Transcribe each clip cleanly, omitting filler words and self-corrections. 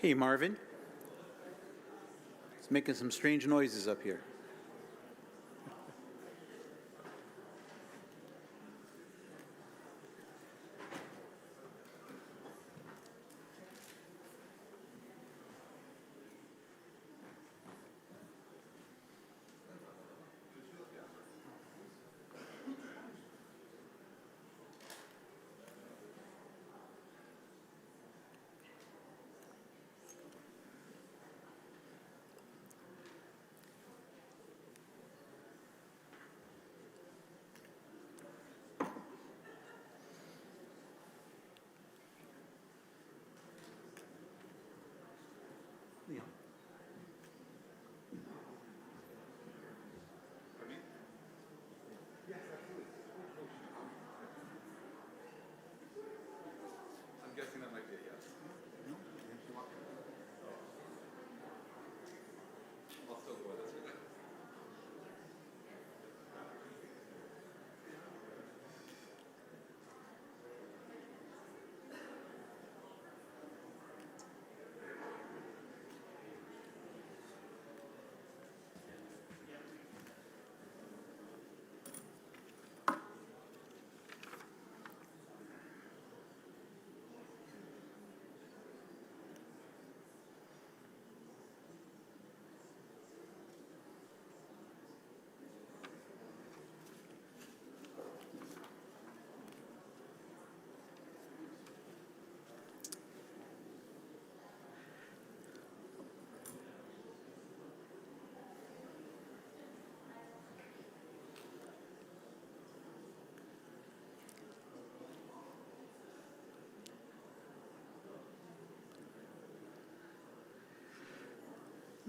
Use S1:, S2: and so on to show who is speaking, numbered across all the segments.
S1: Hey, Marvin. It's making some strange noises up here.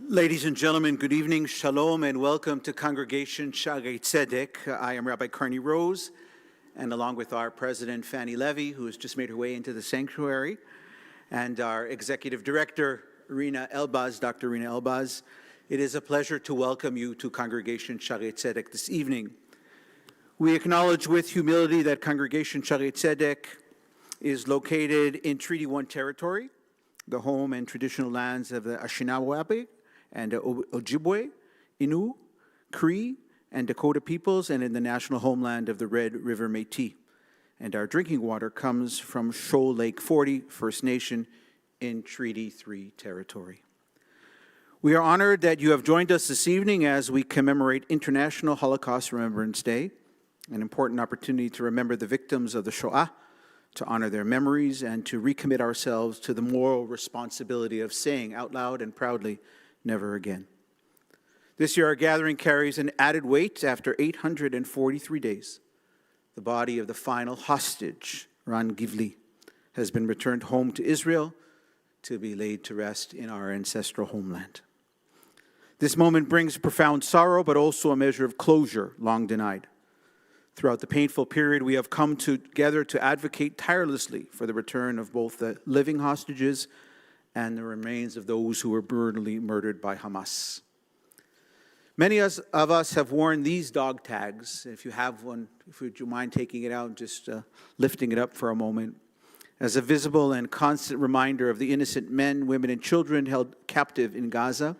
S1: Ladies and gentlemen, good evening, shalom, and welcome to Congregation Shaarey Zedek. I am Rabbi Carney Rose, and along with our President Fanny Levy, who has just made her way into the sanctuary, and our Executive Director, Dr. Rina Elbaz, it is a pleasure to welcome you to Congregation Shaarey Zedek this evening. We acknowledge with humility that Congregation Shaarey Zedek is located in Treaty 1 territory, the home and traditional lands of the Anishinaabe and the Ojibwe, Innu, Cree, and Dakota peoples, and in the national homeland of the Red River Métis. And our drinking water comes from Shoal Lake 40 First Nation in Treaty 3 territory. We are honored that you have joined us this evening as we commemorate International Holocaust Remembrance Day, an important opportunity to remember the victims of the Shoah, to honor their memories, and to recommit ourselves to the moral responsibility of saying out loud and proudly, never again. This year, our gathering carries an added weight after 843 days. The body of the final hostage, Ran Givli, has been returned home to Israel to be laid to rest in our ancestral homeland. This moment brings profound sorrow, but also a measure of closure long denied. Throughout the painful period, we have come together to advocate tirelessly for the return of both the living hostages and the remains of those who were brutally murdered by Hamas. Many of us have worn these dog tags. If you have one, would you mind taking it out and just lifting it up for a moment, as a visible and constant reminder of the innocent men, women, and children held captive in Gaza.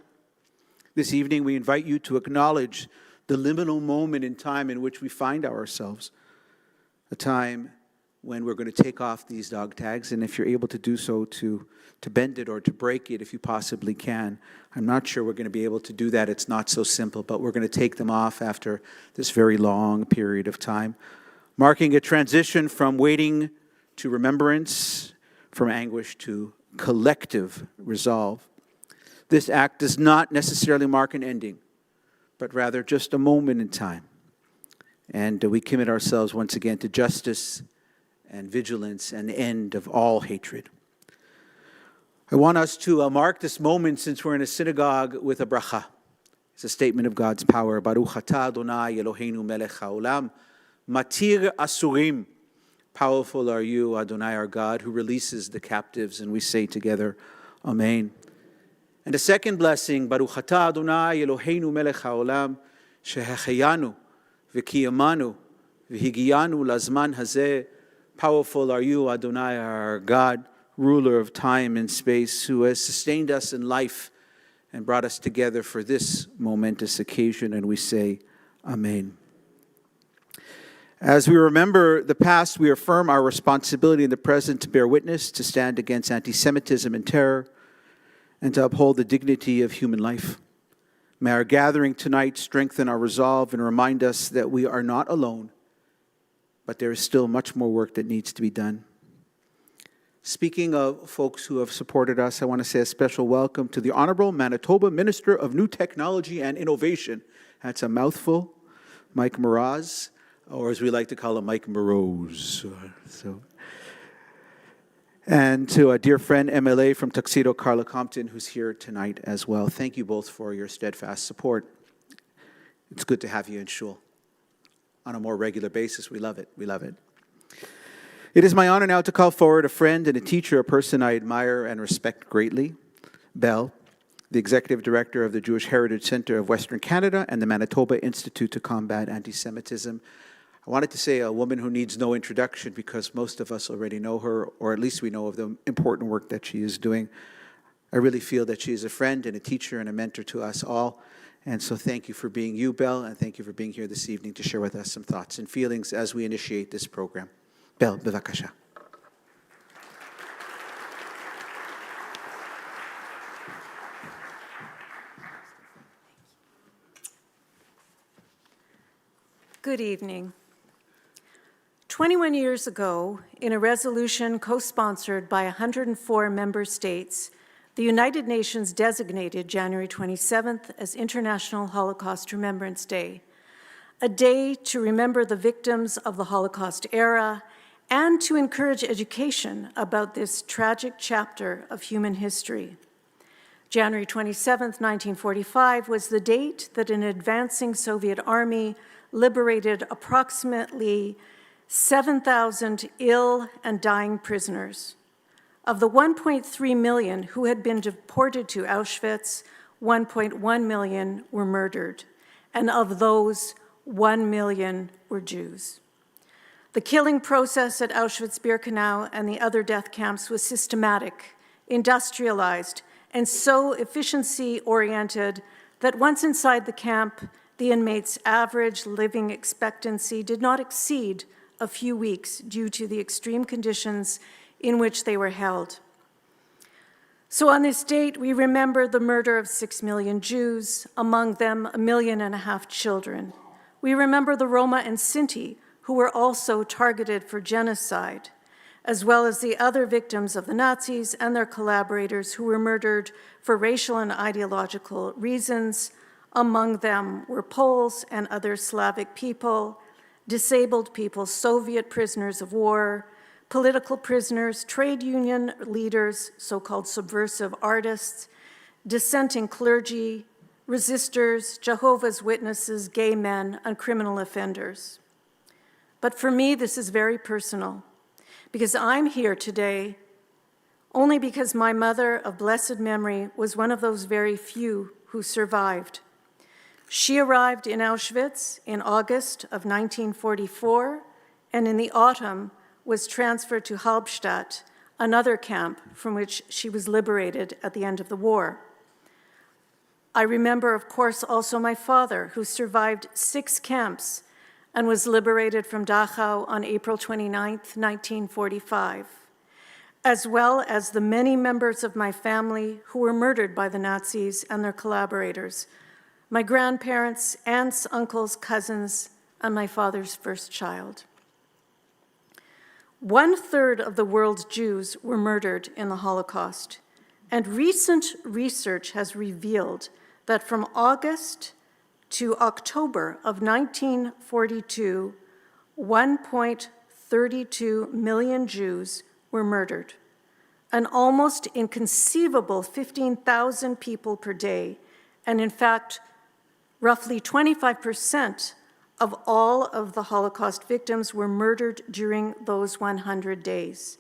S1: This evening, we invite you to acknowledge the liminal moment in time in which we find ourselves, a time when we're going to take off these dog tags, and if you're able to do so, to bend it or to break it if you possibly can. I'm not sure we're going to be able to do that. It's not so simple, but we're going to take them off after this very long period of time, marking a transition from waiting to remembrance, from anguish to collective resolve. This act does not necessarily mark an ending, but rather just a moment in time. And we commit ourselves once again to justice and vigilance and the end of all hatred. I want us to mark this moment, since we're in a synagogue, with a bracha. It's a statement of God's power. Baruch atah Adonai Eloheinu melech haolam, matir asurim. Powerful are you, Adonai, our God, who releases the captives. And we say together, Amen. And the second blessing, Baruch atah Adonai Eloheinu melech haolam, shehecheyanu v'kiyamanu v'higiyanu lazman hazeh. Powerful are you, Adonai, our God, ruler of time and space, who has sustained us in life and brought us together for this momentous occasion. And we say, Amen. As we remember the past, we affirm our responsibility in the present to bear witness, to stand against anti-Semitism and terror, and to uphold the dignity of human life. May our gathering tonight strengthen our resolve and remind us that we are not alone, but there is still much more work that needs to be done. Speaking of folks who have supported us, I want to say a special welcome to the Honorable Manitoba Minister of New Technology and Innovation. That's a mouthful, Mike Moroz, or as we like to call him, Mike Moroz. And to a dear friend, MLA from Tuxedo, Carla Compton, who's here tonight as well. Thank you both for your steadfast support. It's good to have you in shul on a more regular basis. We love it. We love it. It is my honor now to call forward a friend and a teacher, a person I admire and respect greatly, Bell, the Executive Director of the Jewish Heritage Center of Western Canada and the Manitoba Institute to Combat Antisemitism. I wanted to say a woman who needs no introduction because most of us already know her, or at least we know of the important work that she is doing. I really feel that she is a friend and a teacher and a mentor to us all. And so thank you for being you, Bell, and thank you for being here this evening to share with us some thoughts and feelings as we initiate this program. Bell, bevakasha.
S2: Good evening. 21 years ago, in a resolution co-sponsored by 104 member states, the United Nations designated January 27th as International Holocaust Remembrance Day, a day to remember the victims of the Holocaust era and to encourage education about this tragic chapter of human history. January 27, 1945 was the date that an advancing Soviet army liberated approximately 7,000 ill and dying prisoners. Of the 1.3 million who had been deported to Auschwitz, 1.1 million were murdered, and of those, 1 million were Jews. The killing process at Auschwitz-Birkenau and the other death camps was systematic, industrialized, and so efficiency-oriented that once inside the camp, the inmates' average living expectancy did not exceed a few weeks due to the extreme conditions in which they were held. So on this date, we remember the murder of 6 million Jews, among them 1.5 million children. We remember the Roma and Sinti, who were also targeted for genocide, as well as the other victims of the Nazis and their collaborators who were murdered for racial and ideological reasons. Among them were Poles and other Slavic people, disabled people, Soviet prisoners of war, political prisoners, trade union leaders, so-called subversive artists, dissenting clergy, resistors, Jehovah's Witnesses, gay men, and criminal offenders. But for me, this is very personal, because I'm here today only because my mother of blessed memory was one of those very few who survived. She arrived in Auschwitz in August of 1944, and in the autumn was transferred to Halbstadt, another camp from which she was liberated at the end of the war. I remember, of course, also my father, who survived 6 camps and was liberated from Dachau on April 29, 1945, as well as the many members of my family who were murdered by the Nazis and their collaborators, my grandparents, aunts, uncles, cousins, and my father's first child. 1/3 of the world's Jews were murdered in the Holocaust, and recent research has revealed that from August to October of 1942, 1.32 million Jews were murdered. an almost inconceivable 15,000 people per day, and in fact, roughly 25% of all of the Holocaust victims were murdered during those 100 days.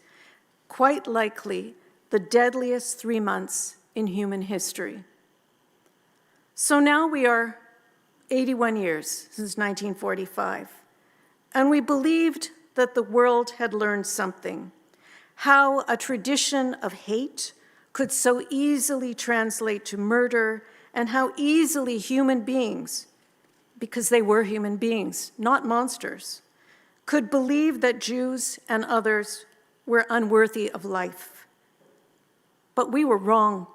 S2: Quite likely the deadliest 3 months in human history. So now we are 81 years since 1945, and we believed that the world had learned something, how a tradition of hate could so easily translate to murder, and how easily human beings, because they were human beings, not monsters, could believe that Jews and others were unworthy of life. But we were wrong.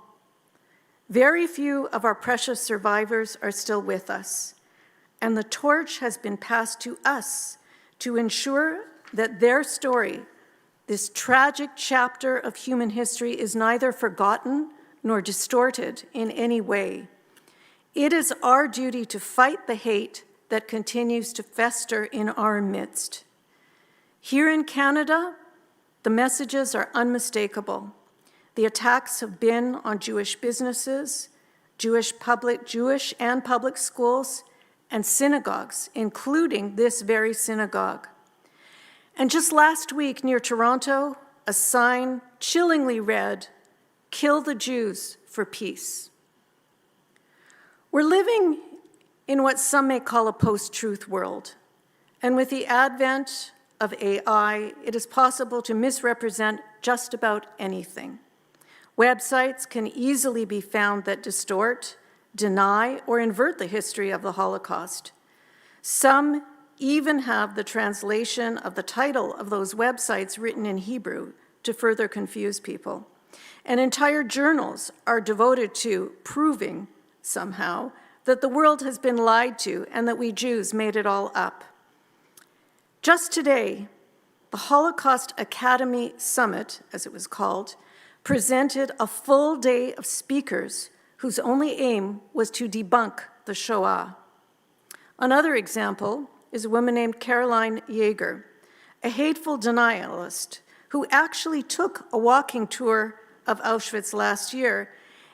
S2: Very few of our precious survivors are still with us, and the torch has been passed to us to ensure that their story, this tragic chapter of human history, is neither forgotten nor distorted in any way. It is our duty to fight the hate that continues to fester in our midst. Here in Canada, the messages are unmistakable. The attacks have been on Jewish businesses, Jewish and public schools, and synagogues, including this very synagogue. And just last week near Toronto, a sign chillingly read, "Kill the Jews for peace." We're living in what some may call a post-truth world. And with the advent of AI, it is possible to misrepresent just about anything. Websites can easily be found that distort, deny, or invert the history of the Holocaust. Some even have the translation of the title of those websites written in Hebrew to further confuse people. And entire journals are devoted to proving, somehow, that the world has been lied to and that we Jews made it all up. Just today, the Holocaust Academy Summit, as it was called, presented a full day of speakers whose only aim was to debunk the Shoah. Another example is a woman named Caroline Yeager, a hateful denialist who actually took a walking tour of Auschwitz last year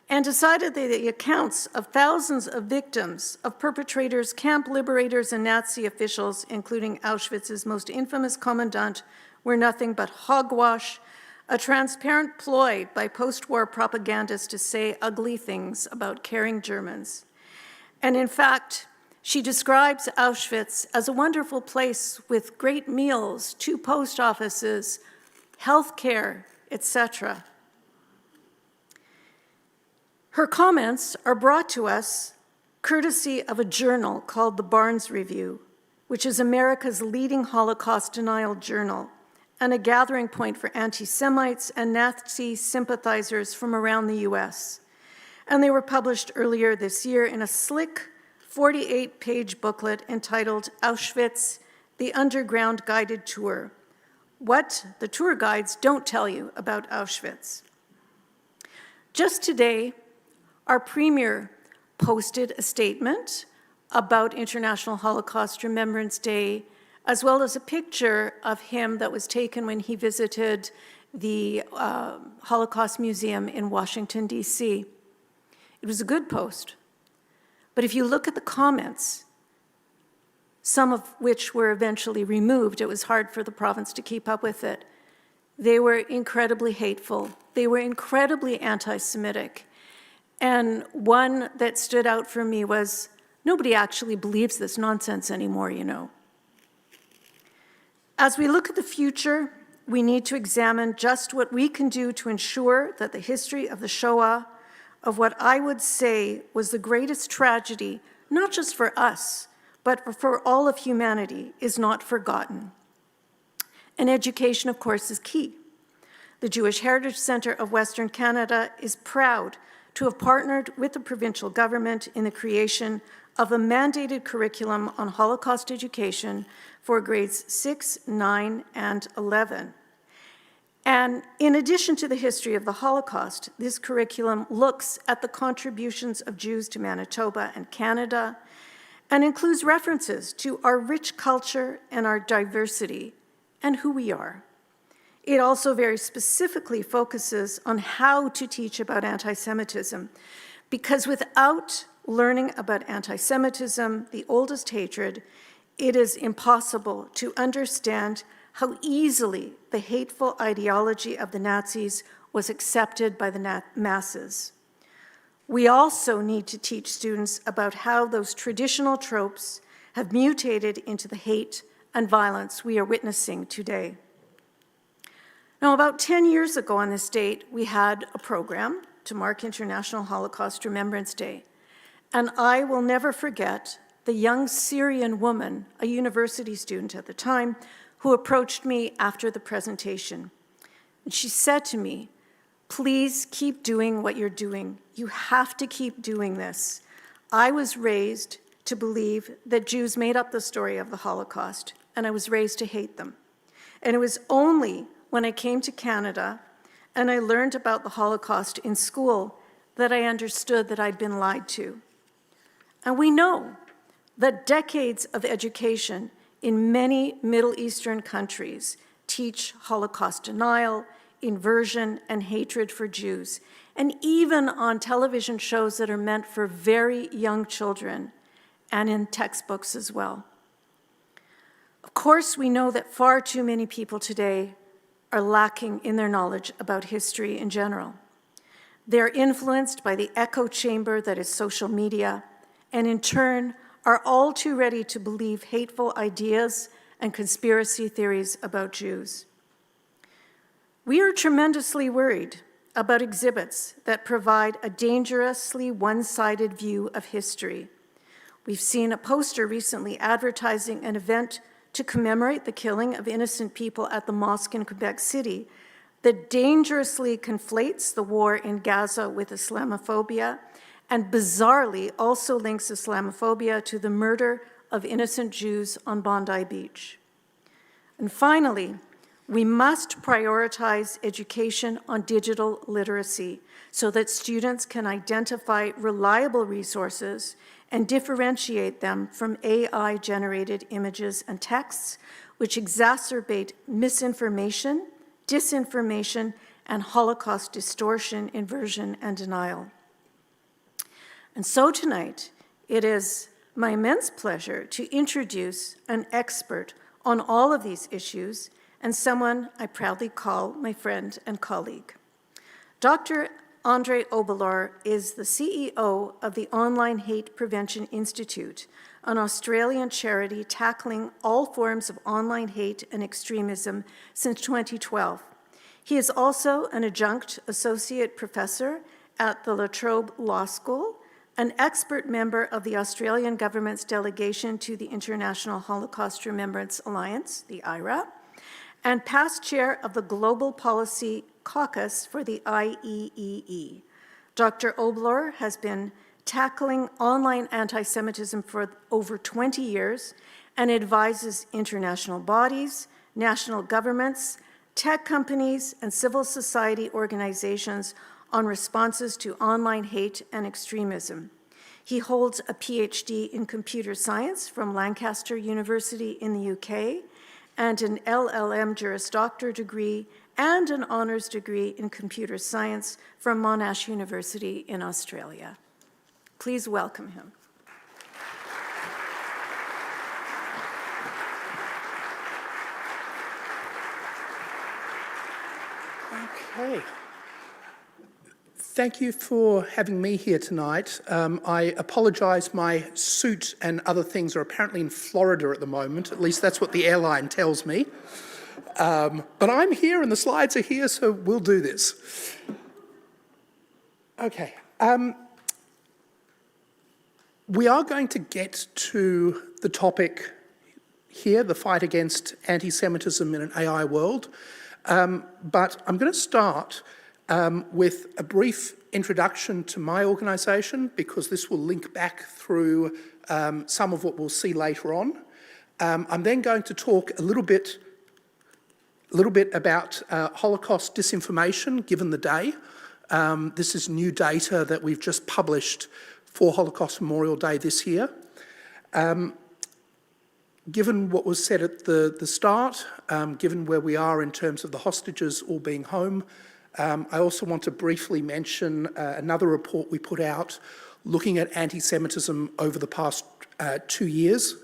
S2: and decided that the accounts of thousands of victims, of perpetrators, camp liberators, and Nazi officials, including Auschwitz's most infamous commandant, were nothing but hogwash, a transparent ploy by post-war propagandists to say ugly things about caring Germans. And in fact, she describes Auschwitz as a wonderful place with great meals, 2 post offices, health care, etc. Her comments are brought to us courtesy of a journal called the Barnes Review, which is America's leading Holocaust denial journal and a gathering point for anti-Semites and Nazi sympathizers from around the US. And they were published earlier this year in a slick 48-page booklet entitled Auschwitz, the Underground Guided Tour: What the Tour Guides Don't Tell You About Auschwitz. Just today, our Premier posted a statement about International Holocaust Remembrance Day, as well as a picture of him that was taken when he visited the Holocaust Museum in Washington, D.C. It was a good post. But if you look at the comments, some of which were eventually removed, it was hard for the province to keep up with it. They were incredibly hateful. They were incredibly anti-Semitic. And one that stood out for me was, nobody actually believes this nonsense anymore, you know. As we look at the future, we need to examine just what we can do to ensure that the history of the Shoah, of what I would say was the greatest tragedy, not just for us, but for all of humanity, is not forgotten. And education, of course, is key. The Jewish Heritage Centre of Western Canada is proud to have partnered with the provincial government in the creation of a mandated curriculum on Holocaust education for grades 6, 9, and 11. And in addition to the history of the Holocaust, this curriculum looks at the contributions of Jews to Manitoba and Canada, and includes references to our rich culture and our diversity and who we are. It also very specifically focuses on how to teach about anti-Semitism, because without learning about anti-Semitism, the oldest hatred, it is impossible to understand how easily the hateful ideology of the Nazis was accepted by the masses. We also need to teach students about how those traditional tropes have mutated into the hate and violence we are witnessing today. Now, about 10 years ago on this date, we had a program to mark International Holocaust Remembrance Day. And I will never forget the young Syrian woman, a university student at the time, who approached me after the presentation. And she said to me, "Please keep doing what you're doing. You have to keep doing this. I was raised to believe that Jews made up the story of the Holocaust, and I was raised to hate them. And it was only when I came to Canada and I learned about the Holocaust in school that I understood that I'd been lied to." And we know that decades of education in many Middle Eastern countries teach Holocaust denial, inversion, and hatred for Jews, and even on television shows that are meant for very young children, and in textbooks as well. Of course, we know that far too many people today are lacking in their knowledge about history in general. They're influenced by the echo chamber that is social media, and in turn are all too ready to believe hateful ideas and conspiracy theories about Jews. We are tremendously worried about exhibits that provide a dangerously one-sided view of history. We've seen a poster recently advertising an event to commemorate the killing of innocent people at the mosque in Quebec City that dangerously conflates the war in Gaza with Islamophobia and bizarrely also links Islamophobia to the murder of innocent Jews on Bondi Beach. And finally, we must prioritize education on digital literacy so that students can identify reliable resources and differentiate them from AI-generated images and texts, which exacerbate misinformation, disinformation, and Holocaust distortion, inversion, and denial. And so tonight, it is my immense pleasure to introduce an expert on all of these issues and someone I proudly call my friend and colleague. Dr. Andre Oboler is the CEO of the Online Hate Prevention Institute, an Australian charity tackling all forms of online hate and extremism since 2012. He is also an adjunct associate professor at the La Trobe Law School, an expert member of the Australian government's delegation to the International Holocaust Remembrance Alliance, the IRA, and past chair of the Global Policy Caucus for the IEEE. Dr. Oboler has been tackling online anti-Semitism for over 20 years and advises international bodies, national governments, tech companies, and civil society organizations on responses to online hate and extremism. He holds a PhD in computer science from Lancaster University in the UK and an LLM Juris Doctor degree and an honors degree in computer science from Monash University in Australia. Please welcome him.
S3: Okay. Thank you for having me here tonight. I apologise, my suit and other things are apparently in Florida at the moment, at least that's what the airline tells me. But I'm here and the slides are here, so we'll do this. Okay. We are going to get to the topic here, the fight against anti-Semitism in an AI world, but I'm going to start with a brief introduction to my organisation, because this will link back through some of what we'll see later on. I'm then going to talk a little bit about Holocaust disinformation, given the day. This is new data that we've just published for Holocaust Memorial Day this year. Given what was said at the start, given where we are in terms of the hostages all being home, I also want to briefly mention another report we put out looking at anti-Semitism over the past 2 years.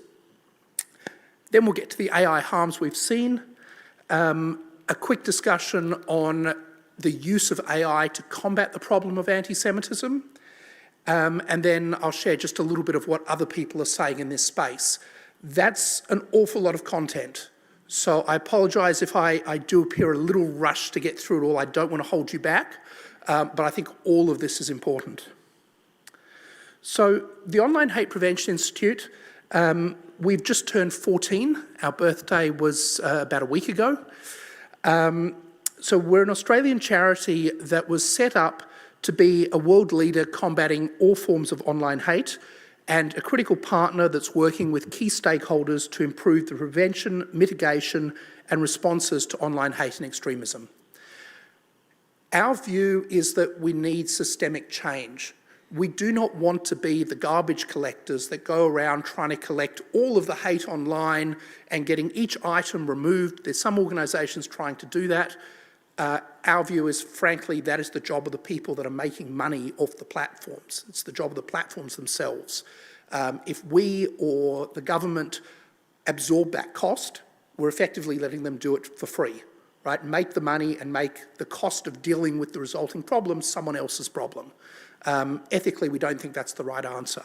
S3: Then we'll get to the AI harms we've seen, a quick discussion on the use of AI to combat the problem of anti-Semitism, and then I'll share just a little bit of what other people are saying in this space. That's an awful lot of content. So I apologise if I do appear a little rushed to get through it all. I don't want to hold you back, but I think all of this is important. So the Online Hate Prevention Institute, we've just turned 14. Our birthday was about a week ago. So we're an Australian charity that was set up to be a world leader combating all forms of online hate, and a critical partner that's working with key stakeholders to improve the prevention, mitigation, and responses to online hate and extremism. Our view is that we need systemic change. We do not want to be the garbage collectors that go around trying to collect all of the hate online and getting each item removed. There's some organisations trying to do that. Our view is, frankly, that is the job of the people that are making money off the platforms. It's the job of the platforms themselves. If we or the government absorb that cost, we're effectively letting them do it for free, right? Make the money and make the cost of dealing with the resulting problem someone else's problem. Ethically, we don't think that's the right answer.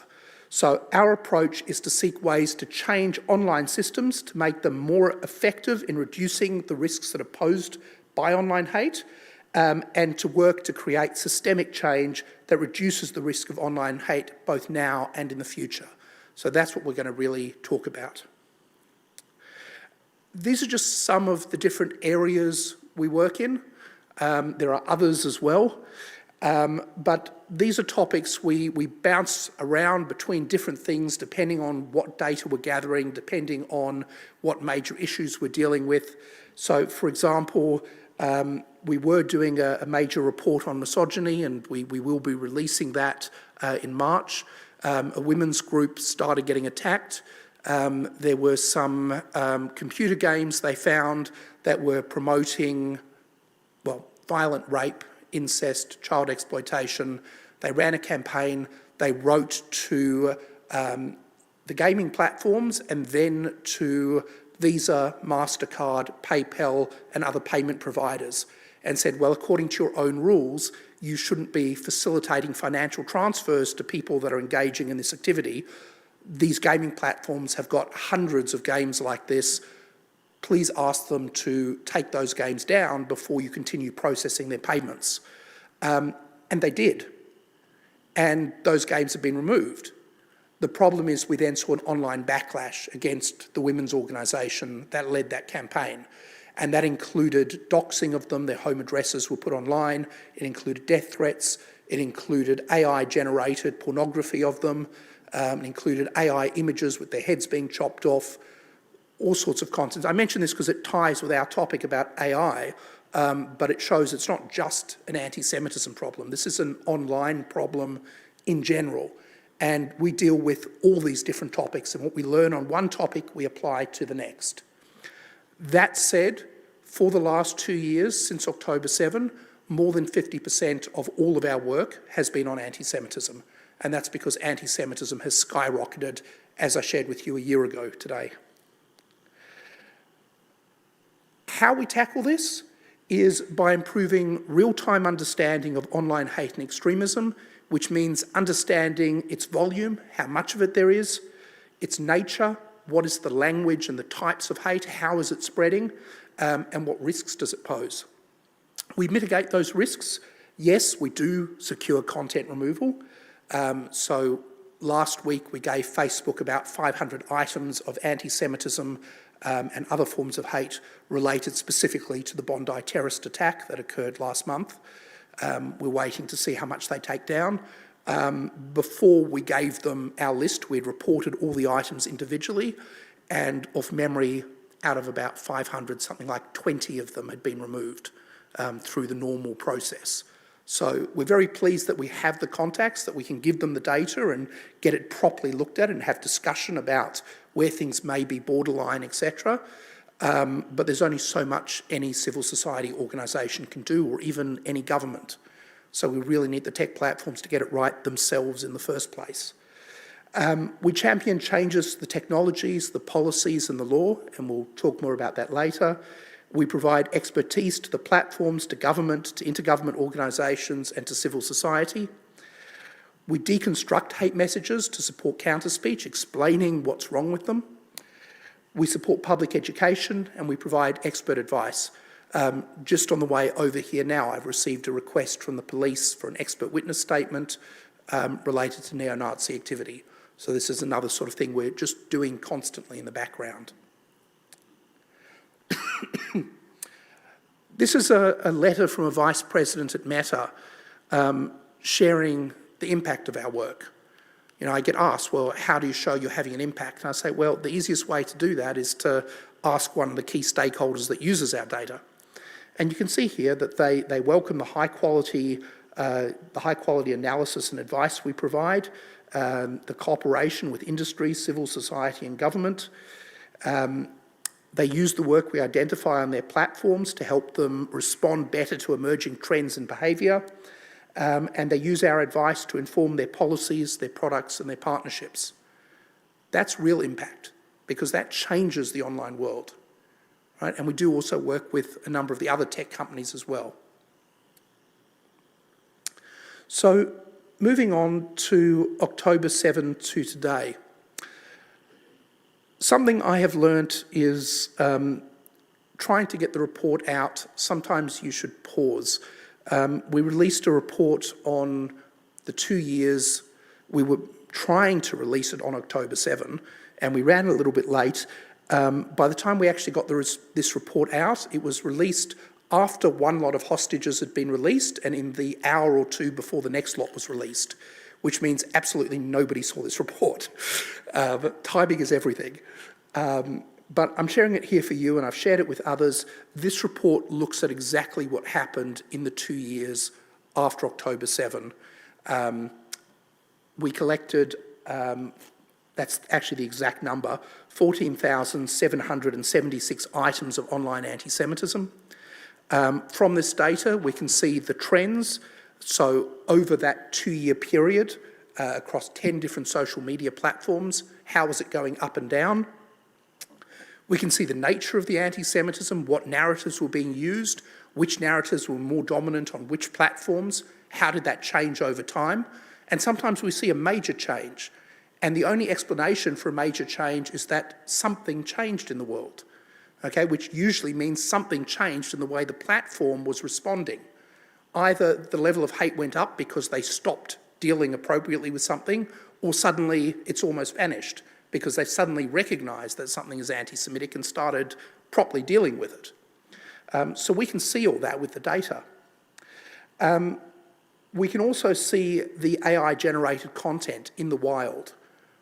S3: So our approach is to seek ways to change online systems to make them more effective in reducing the risks that are posed by online hate, and to work to create systemic change that reduces the risk of online hate both now and in the future. So that's what we're going to really talk about. These are just some of the different areas we work in. There are others as well. But these are topics we bounce around between different things depending on what data we're gathering, depending on what major issues we're dealing with. So, for example, we were doing a major report on misogyny, and we will be releasing that in March. A women's group started getting attacked. There were some computer games they found that were promoting, well, violent rape, incest, child exploitation. They ran a campaign. They wrote to the gaming platforms and then to Visa, MasterCard, PayPal, and other payment providers, and said, well, according to your own rules, you shouldn't be facilitating financial transfers to people that are engaging in this activity. These gaming platforms have got hundreds of games like this. Please ask them to take those games down before you continue processing their payments. And they did. And those games have been removed. The problem is we then saw an online backlash against the women's organisation that led that campaign. And that included doxing of them, their home addresses were put online, it included death threats, it included AI-generated pornography of them, it included AI images with their heads being chopped off, all sorts of content. I mention this because it ties with our topic about AI, but it shows it's not just an anti-Semitism problem. This is an online problem in general. And we deal with all these different topics, and what we learn on one topic, we apply to the next. That said, for the last 2 years, since October 7, more than 50% of all of our work has been on anti-Semitism. And that's because anti-Semitism has skyrocketed, as I shared with you a year ago today. How we tackle this is by improving real-time understanding of online hate and extremism, which means understanding its volume, how much of it there is, its nature, what is the language and the types of hate, how is it spreading, and what risks does it pose. We mitigate those risks. Yes, we do secure content removal. So last week we gave Facebook about 500 items of anti-Semitism and other forms of hate related specifically to the Bondi terrorist attack that occurred last month. We're waiting to see how much they take down. Before we gave them our list, we'd reported all the items individually, and off memory, out of about 500, something like 20 of them had been removed through the normal process. So we're very pleased that we have the contacts, that we can give them the data and get it properly looked at and have discussion about where things may be borderline, etc. But there's only so much any civil society organisation can do, or even any government. So we really need the tech platforms to get it right themselves in the first place. We champion changes to the technologies, the policies and the law, and we'll talk more about that later. We provide expertise to the platforms, to government, to intergovernment organisations and to civil society. We deconstruct hate messages to support counter-speech, explaining what's wrong with them. We support public education and we provide expert advice. Just on the way over here now, I've received a request from the police for an expert witness statement related to neo-Nazi activity. So this is another sort of thing we're just doing constantly in the background. This is a letter from a vice president at Meta sharing the impact of our work. You know, I get asked, well, how do you show you're having an impact? And I say, well, the easiest way to do that is to ask one of the key stakeholders that uses our data. And you can see here that they welcome the high quality analysis and advice we provide, the cooperation with industry, civil society and government. They use the work we identify on their platforms to help them respond better to emerging trends and behaviour. And they use our advice to inform their policies, their products and their partnerships. That's real impact, because that changes the online world, right? And we do also work with a number of the other tech companies as well. So moving on to October 7 to today. Something I have learnt is trying to get the report out, sometimes you should pause. We released a report on the 2 years. We were trying to release it on October 7, and we ran a little bit late. By the time we actually got this report out, it was released after one lot of hostages had been released and in the hour or two before the next lot was released, which means absolutely nobody saw this report. But timing is everything. But I'm sharing it here for you, and I've shared it with others. This report looks at exactly what happened in the 2 years after October 7. We collected, that's actually the exact number, 14,776 items of online anti-Semitism. From this data, we can see the trends. So over that 2-year period, across 10 different social media platforms, how was it going up and down? We can see the nature of the anti-Semitism, what narratives were being used, which narratives were more dominant on which platforms, how did that change over time? And sometimes we see a major change. And the only explanation for a major change is that something changed in the world, okay, which usually means something changed in the way the platform was responding. Either the level of hate went up because they stopped dealing appropriately with something, or suddenly it's almost vanished, because they suddenly recognised that something is anti-Semitic and started properly dealing with it. So we can see all that with the data. We can also see the AI-generated content in the wild,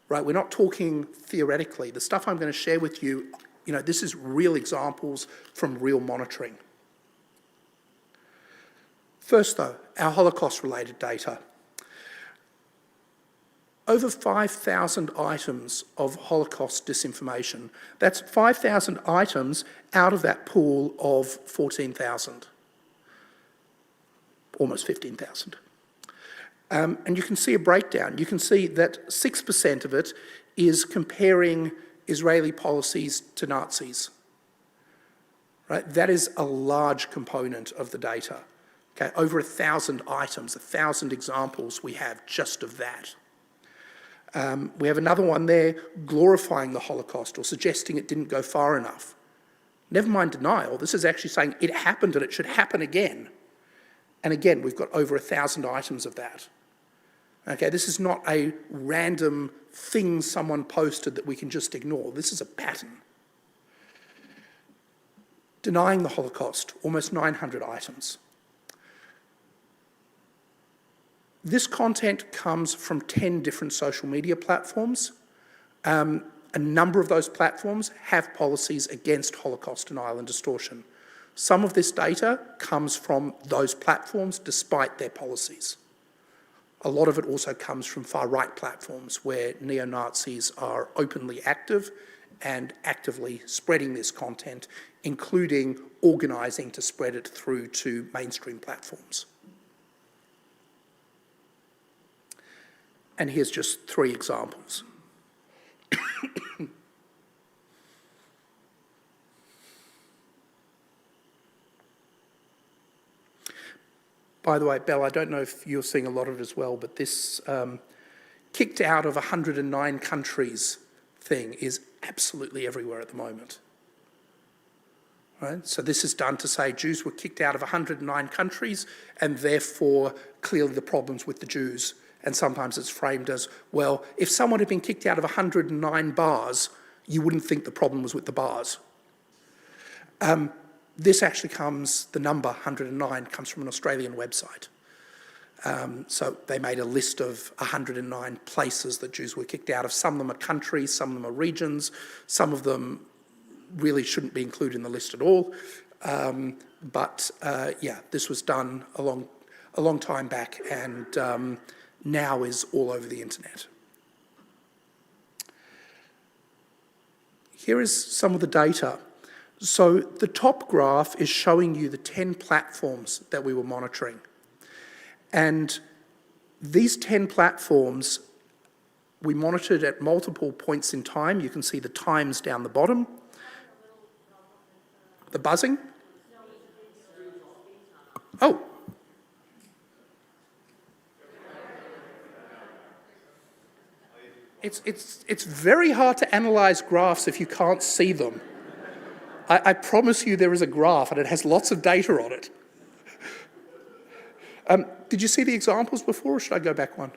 S3: right? We're not talking theoretically. The stuff I'm going to share with you, you know, this is real examples from real monitoring. First though, our Holocaust-related data. Over 5,000 items of Holocaust disinformation. That's 5,000 items out of that pool of 14,000. Almost 15,000. And you can see a breakdown. You can see that 6% of it is comparing Israeli policies to Nazis. Right? That is a large component of the data. Okay? Over 1,000 items, 1,000 examples we have just of that. We have another one there glorifying the Holocaust or suggesting it didn't go far enough. Never mind denial, this is actually saying it happened and it should happen again. And again, we've got over 1,000 items of that. Okay, this is not a random thing someone posted that we can just ignore. This is a pattern. Denying the Holocaust, almost 900 items. This content comes from 10 different social media platforms. A number of those platforms have policies against Holocaust denial and distortion. Some of this data comes from those platforms despite their policies. A lot of it also comes from far-right platforms where neo-Nazis are openly active and actively spreading this content, including organising to spread it through to mainstream platforms. And here's just 3 examples. By the way, Belle, I don't know if you're seeing a lot of it as well, but this kicked out of 109 countries thing is absolutely everywhere at the moment. Right? So this is done to say Jews were kicked out of 109 countries and therefore clearly the problems with the Jews. And sometimes it's framed as, well, if someone had been kicked out of 109 bars, you wouldn't think the problem was with the bars. This actually comes, the number 109 comes from an Australian website. So they made a list of 109 places that Jews were kicked out of. Some of them are countries, some of them are regions, some of them really shouldn't be included in the list at all. Yeah, this was done a long time back and now is all over the internet. Here is some of the data. So the top graph is showing you the 10 platforms that we were monitoring. And these 10 platforms we monitored at multiple points in time. You can see the times down the bottom. The buzzing? Oh. It's very hard to analyse graphs if you can't see them. I promise you there is a graph and it has lots of data on it. Did you see the examples before or should I go back one?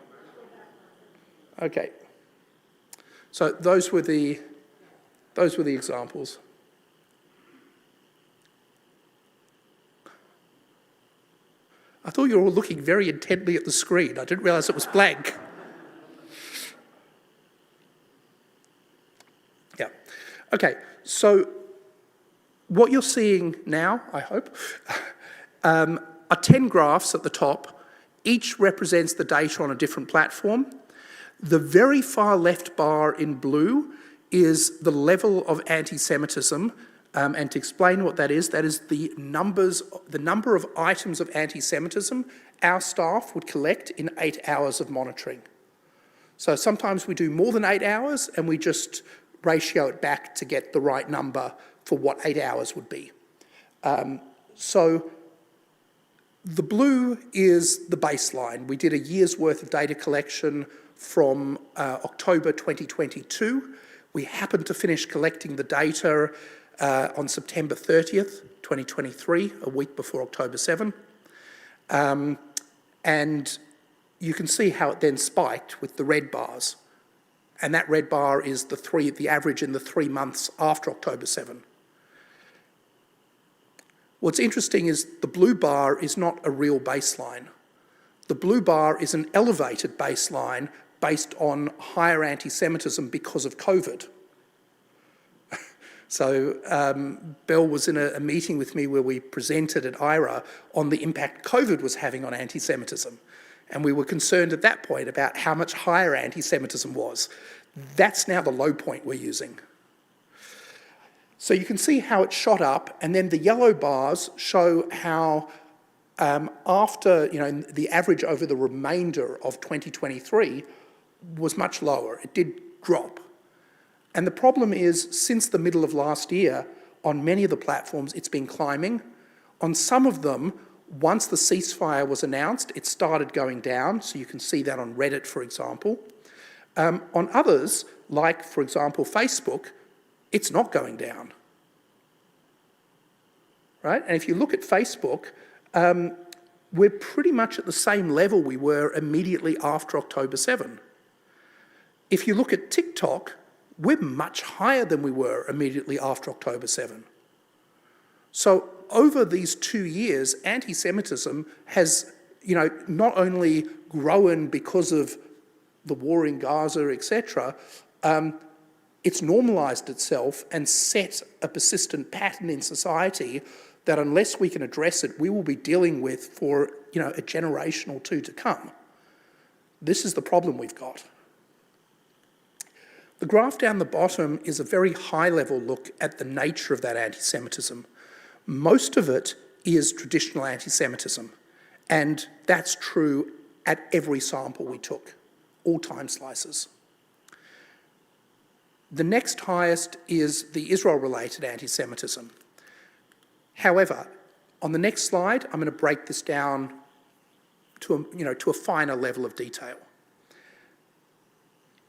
S3: Okay. So those were the examples. I thought you were all looking very intently at the screen. I didn't realise it was blank. Yeah. Okay, so what you're seeing now, I hope, are 10 graphs at the top. Each represents the data on a different platform. The very far left bar in blue is the level of anti-Semitism. And to explain what that is the number of items of anti-Semitism our staff would collect in 8 hours of monitoring. So sometimes we do more than 8 hours and we just ratio it back to get the right number for what 8 hours would be. So the blue is the baseline. We did a year's worth of data collection from October 2022. We happened to finish collecting the data on September 30th, 2023, a week before October 7. And you can see how it then spiked with the red bars. And that red bar is the average in the 3 months after October 7. What's interesting is the blue bar is not a real baseline. The blue bar is an elevated baseline based on higher anti-Semitism because of COVID. So Belle was in a meeting with me where we presented at IRA on the impact COVID was having on anti-Semitism. And we were concerned at that point about how much higher anti-Semitism was. That's now the low point we're using. So you can see how it shot up, and then the yellow bars show how after, the average over the remainder of 2023 was much lower. It did drop. And the problem is, since the middle of last year, on many of the platforms, it's been climbing. On some of them, once the ceasefire was announced, it started going down. So you can see that on Reddit, for example. On others, like, for example, Facebook, it's not going down. Right? And if you look at Facebook, we're pretty much at the same level we were immediately after October 7. If you look at TikTok, we're much higher than we were immediately after October 7. So over these 2 years, anti-Semitism has, not only grown because of the war in Gaza, etc., it's normalised itself and set a persistent pattern in society that unless we can address it, we will be dealing with for, a generation or two to come. This is the problem we've got. The graph down the bottom is a very high-level look at the nature of that anti-Semitism. Most of it is traditional anti-Semitism, and that's true at every sample we took, all time slices. The next highest is the Israel-related anti-Semitism. However, on the next slide, I'm going to break this down to a finer level of detail.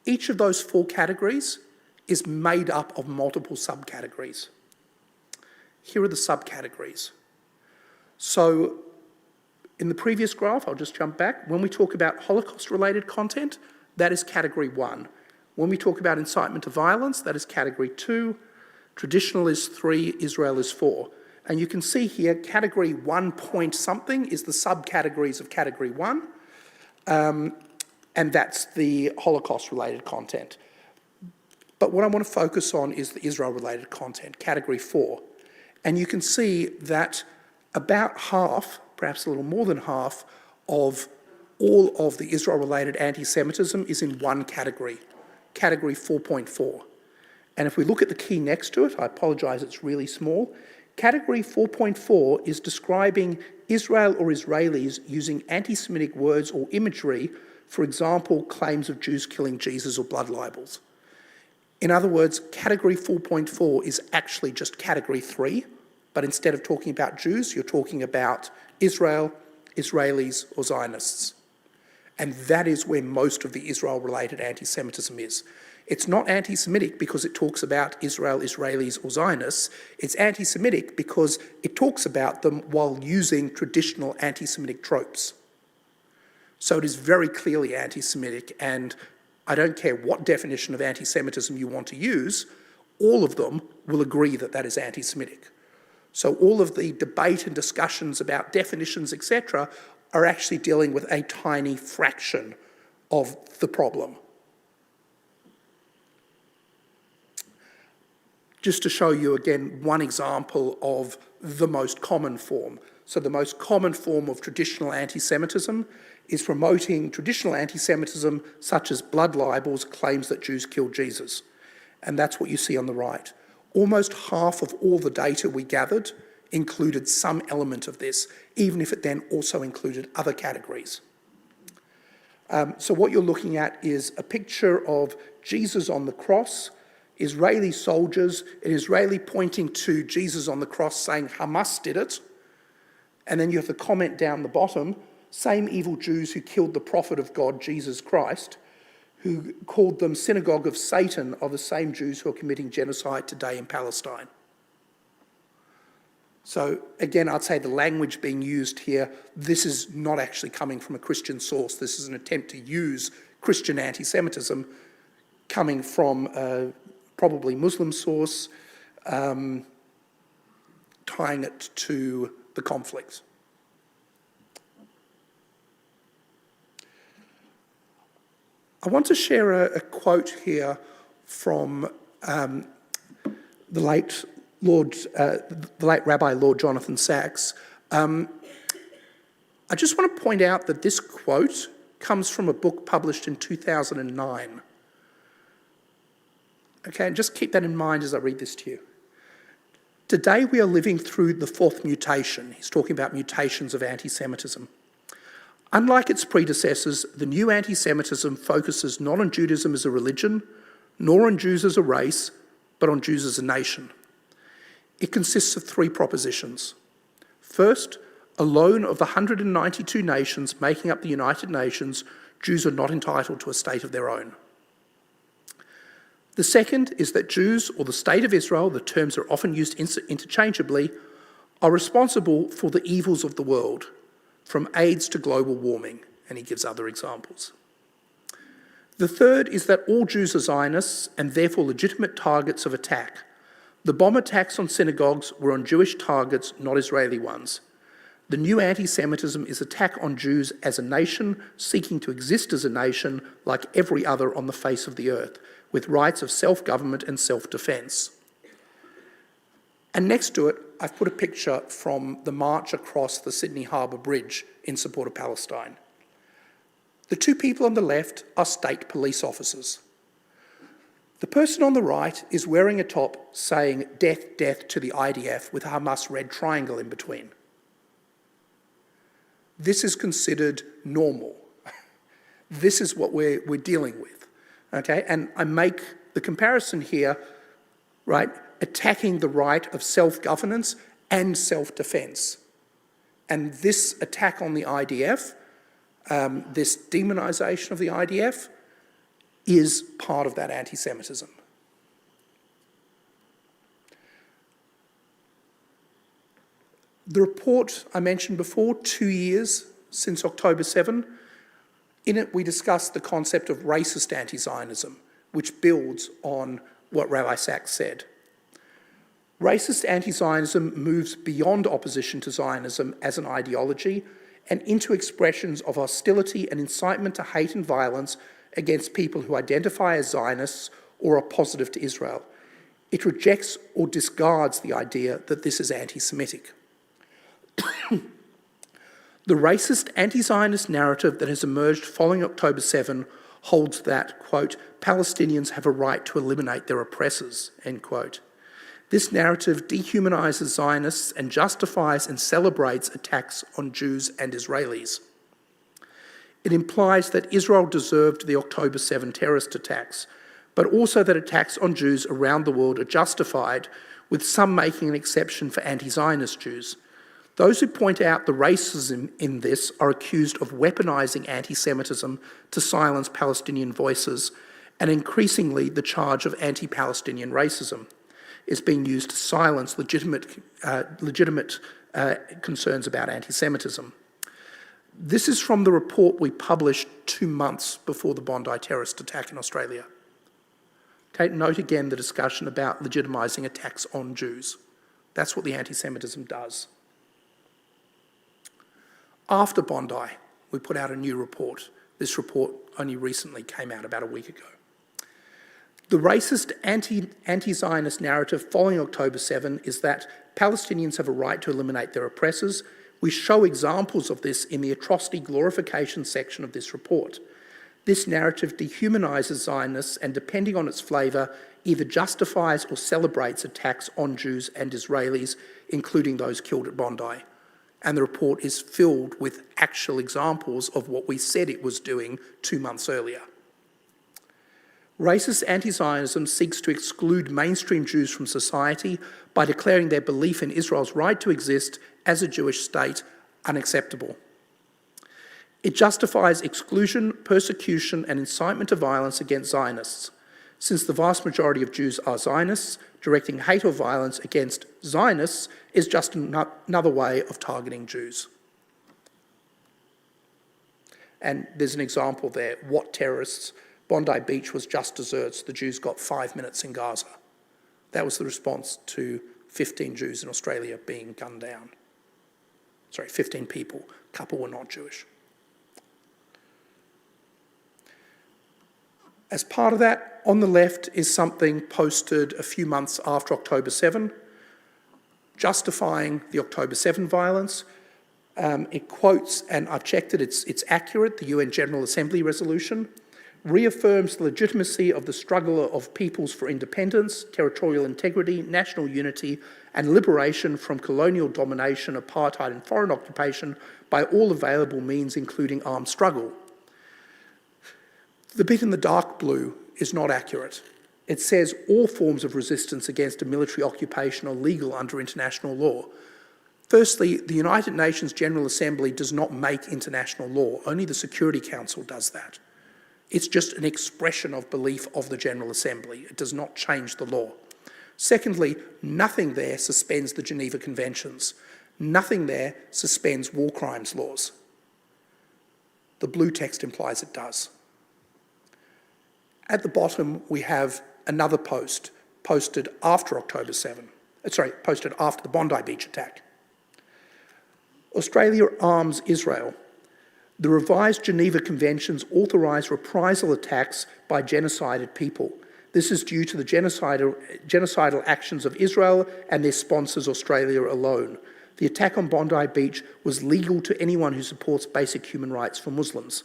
S3: Each of those 4 categories is made up of multiple subcategories. Here are the subcategories. So in the previous graph, I'll just jump back, when we talk about Holocaust-related content, that is category 1. When we talk about incitement to violence, that is category 2. Traditional is 3, Israel is 4. And you can see here, category 1 point something is the subcategories of category 1. And that's the Holocaust-related content. But what I want to focus on is the Israel-related content, category 4. And you can see that about half, perhaps a little more than half, of all of the Israel-related anti-Semitism is in one category, category 4.4. And if we look at the key next to it, I apologise, it's really small, category 4.4 is describing Israel or Israelis using anti-Semitic words or imagery, for example, claims of Jews killing Jesus or blood libels. In other words, category 4.4 is actually just category 3, but instead of talking about Jews, you're talking about Israel, Israelis, or Zionists. And that is where most of the Israel-related anti-Semitism is. It's not anti-Semitic because it talks about Israel, Israelis, or Zionists. It's anti-Semitic because it talks about them while using traditional anti-Semitic tropes. So it is very clearly anti-Semitic, and I don't care what definition of anti-Semitism you want to use, all of them will agree that that is anti-Semitic. So all of the debate and discussions about definitions, etc., are actually dealing with a tiny fraction of the problem. Just to show you again one example of the most common form. So the most common form of traditional anti-Semitism is promoting traditional anti-Semitism such as blood libels, claims that Jews killed Jesus. And that's what you see on the right. Almost half of all the data we gathered included some element of this, even if it then also included other categories. So what you're looking at is a picture of Jesus on the cross, Israeli soldiers, an Israeli pointing to Jesus on the cross saying Hamas did it, and then you have the comment down the bottom, same evil Jews who killed the prophet of God, Jesus Christ, who called them Synagogue of Satan, are the same Jews who are committing genocide today in Palestine. So again, I'd say the language being used here, this is not actually coming from a Christian source. This is an attempt to use Christian anti-Semitism coming from a probably Muslim source, tying it to the conflict. I want to share a quote here from the late Rabbi Lord Jonathan Sacks. I just want to point out that this quote comes from a book published in 2009. Okay, and just keep that in mind as I read this to you. Today we are living through the fourth mutation. He's talking about mutations of anti-Semitism. Unlike its predecessors, the new anti-Semitism focuses not on Judaism as a religion, nor on Jews as a race, but on Jews as a nation. It consists of 3 propositions. First, alone of the 192 nations making up the United Nations, Jews are not entitled to a state of their own. The second is that Jews, or the State of Israel, the terms are often used interchangeably, are responsible for the evils of the world, from AIDS to global warming, and he gives other examples. The third is that all Jews are Zionists and therefore legitimate targets of attack. The bomb attacks on synagogues were on Jewish targets, not Israeli ones. The new anti-Semitism is attack on Jews as a nation seeking to exist as a nation like every other on the face of the earth, with rights of self-government and self-defence. And next to it, I've put a picture from the march across the Sydney Harbour Bridge in support of Palestine. The two people on the left are state police officers. The person on the right is wearing a top saying "Death, death to the IDF" with a Hamas red triangle in between. This is considered normal. This is what we're dealing with, okay? And I make the comparison here, right, attacking the right of self-governance and self-defence. And this attack on the IDF, this demonisation of the IDF, is part of that anti-Semitism. The report I mentioned before, 2 years since October 7, in it we discussed the concept of racist anti-Zionism, which builds on what Rabbi Sachs said. Racist anti-Zionism moves beyond opposition to Zionism as an ideology and into expressions of hostility and incitement to hate and violence against people who identify as Zionists or are positive to Israel. It rejects or discards the idea that this is anti-Semitic. The racist anti-Zionist narrative that has emerged following October 7 holds that, quote, Palestinians have a right to eliminate their oppressors, end quote. This narrative dehumanises Zionists and justifies and celebrates attacks on Jews and Israelis. It implies that Israel deserved the October 7 terrorist attacks, but also that attacks on Jews around the world are justified, with some making an exception for anti-Zionist Jews. Those who point out the racism in this are accused of weaponising anti-Semitism to silence Palestinian voices, and increasingly the charge of anti-Palestinian racism is being used to silence legitimate concerns about anti-Semitism. This is from the report we published 2 months before the Bondi terrorist attack in Australia. Okay, note again the discussion about legitimising attacks on Jews. That's what the anti-Semitism does. After Bondi, we put out a new report. This report only recently came out about a week ago. The racist anti-Zionist narrative following October 7 is that Palestinians have a right to eliminate their oppressors. We show examples of this in the atrocity glorification section of this report. This narrative dehumanises Zionists and, depending on its flavour, either justifies or celebrates attacks on Jews and Israelis, including those killed at Bondi. And the report is filled with actual examples of what we said it was doing 2 months earlier. Racist anti-Zionism seeks to exclude mainstream Jews from society by declaring their belief in Israel's right to exist as a Jewish state unacceptable. It justifies exclusion, persecution, and incitement to violence against Zionists. Since the vast majority of Jews are Zionists, directing hate or violence against Zionists is just another way of targeting Jews. And there's an example there. What terrorists? Bondi Beach was just desserts. The Jews got 5 minutes in Gaza. That was the response to 15 Jews in Australia being gunned down. Sorry, 15 people. A couple were not Jewish. As part of that, on the left is something posted a few months after October 7, justifying the October 7 violence. It quotes, and I've checked it, it's accurate, the UN General Assembly resolution, reaffirms the legitimacy of the struggle of peoples for independence, territorial integrity, national unity, and liberation from colonial domination, apartheid, and foreign occupation by all available means, including armed struggle. The bit in the dark blue is not accurate. It says all forms of resistance against a military occupation are legal under international law. Firstly, the United Nations General Assembly does not make international law. Only the Security Council does that. It's just an expression of belief of the General Assembly. It does not change the law. Secondly, nothing there suspends the Geneva Conventions. Nothing there suspends war crimes laws. The blue text implies it does. At the bottom, we have another post posted after October 7. Posted after the Bondi Beach attack. Australia arms Israel. The revised Geneva Conventions authorise reprisal attacks by genocided people. This is due to the genocidal actions of Israel and their sponsors, Australia alone. The attack on Bondi Beach was legal to anyone who supports basic human rights for Muslims.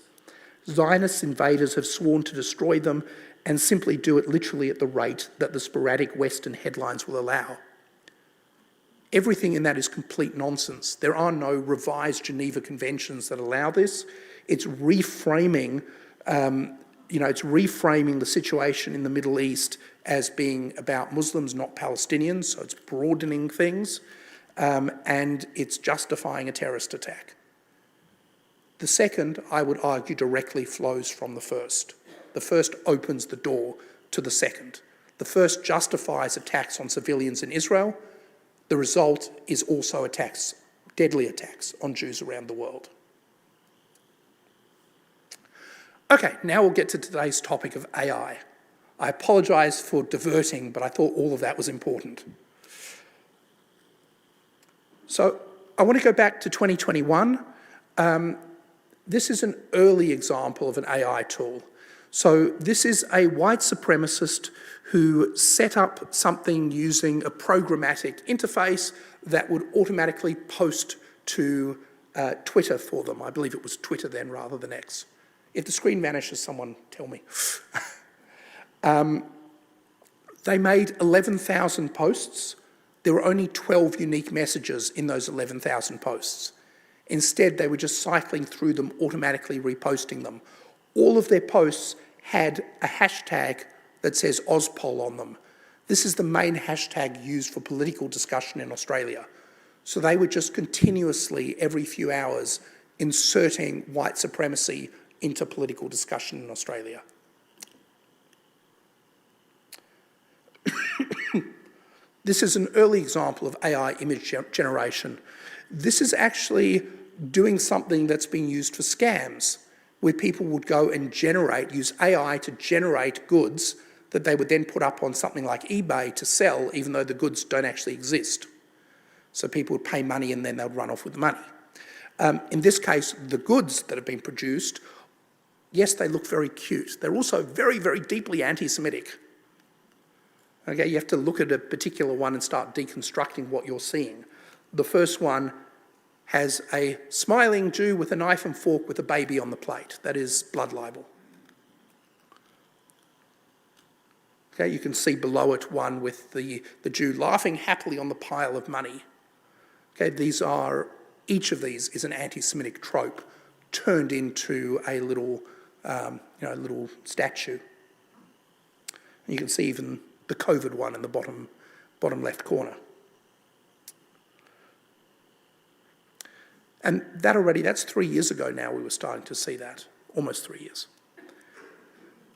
S3: Zionist invaders have sworn to destroy them and simply do it literally at the rate that the sporadic Western headlines will allow. Everything in that is complete nonsense. There are no revised Geneva Conventions that allow this. It's reframing, it's reframing the situation in the Middle East as being about Muslims, not Palestinians, so it's broadening things, and it's justifying a terrorist attack. The second, I would argue, directly flows from the first. The first opens the door to the second. The first justifies attacks on civilians in Israel. The result is also attacks, deadly attacks on Jews around the world. Okay, now we'll get to today's topic of AI. I apologise for diverting, but I thought all of that was important. So I want to go back to 2021. This is an early example of an AI tool. So this is a white supremacist who set up something using a programmatic interface that would automatically post to Twitter for them. I believe it was Twitter then rather than X. If the screen vanishes, someone tell me. They made 11,000 posts. There were only 12 unique messages in those 11,000 posts. Instead, they were just cycling through them, automatically reposting them. All of their posts had a hashtag that says Ozpol on them. This is the main hashtag used for political discussion in Australia. So they were just continuously, every few hours, inserting white supremacy into political discussion in Australia. This is an early example of AI image generation. This is actually doing something that's been used for scams, where people would go and use AI to generate goods that they would then put up on something like eBay to sell, even though the goods don't actually exist. So people would pay money and then they'd run off with the money. In this case, the goods that have been produced, yes, they look very cute. They're also very, very deeply anti-Semitic. Okay, you have to look at a particular one and start deconstructing what you're seeing. The first one has a smiling Jew with a knife and fork with a baby on the plate. That is blood libel. Okay, you can see below it one with the Jew laughing happily on the pile of money. Okay, each of these is an anti-Semitic trope turned into a little statue. And you can see even the COVID one in the bottom left corner. And that's 3 years ago now we were starting to see that, almost 3 years.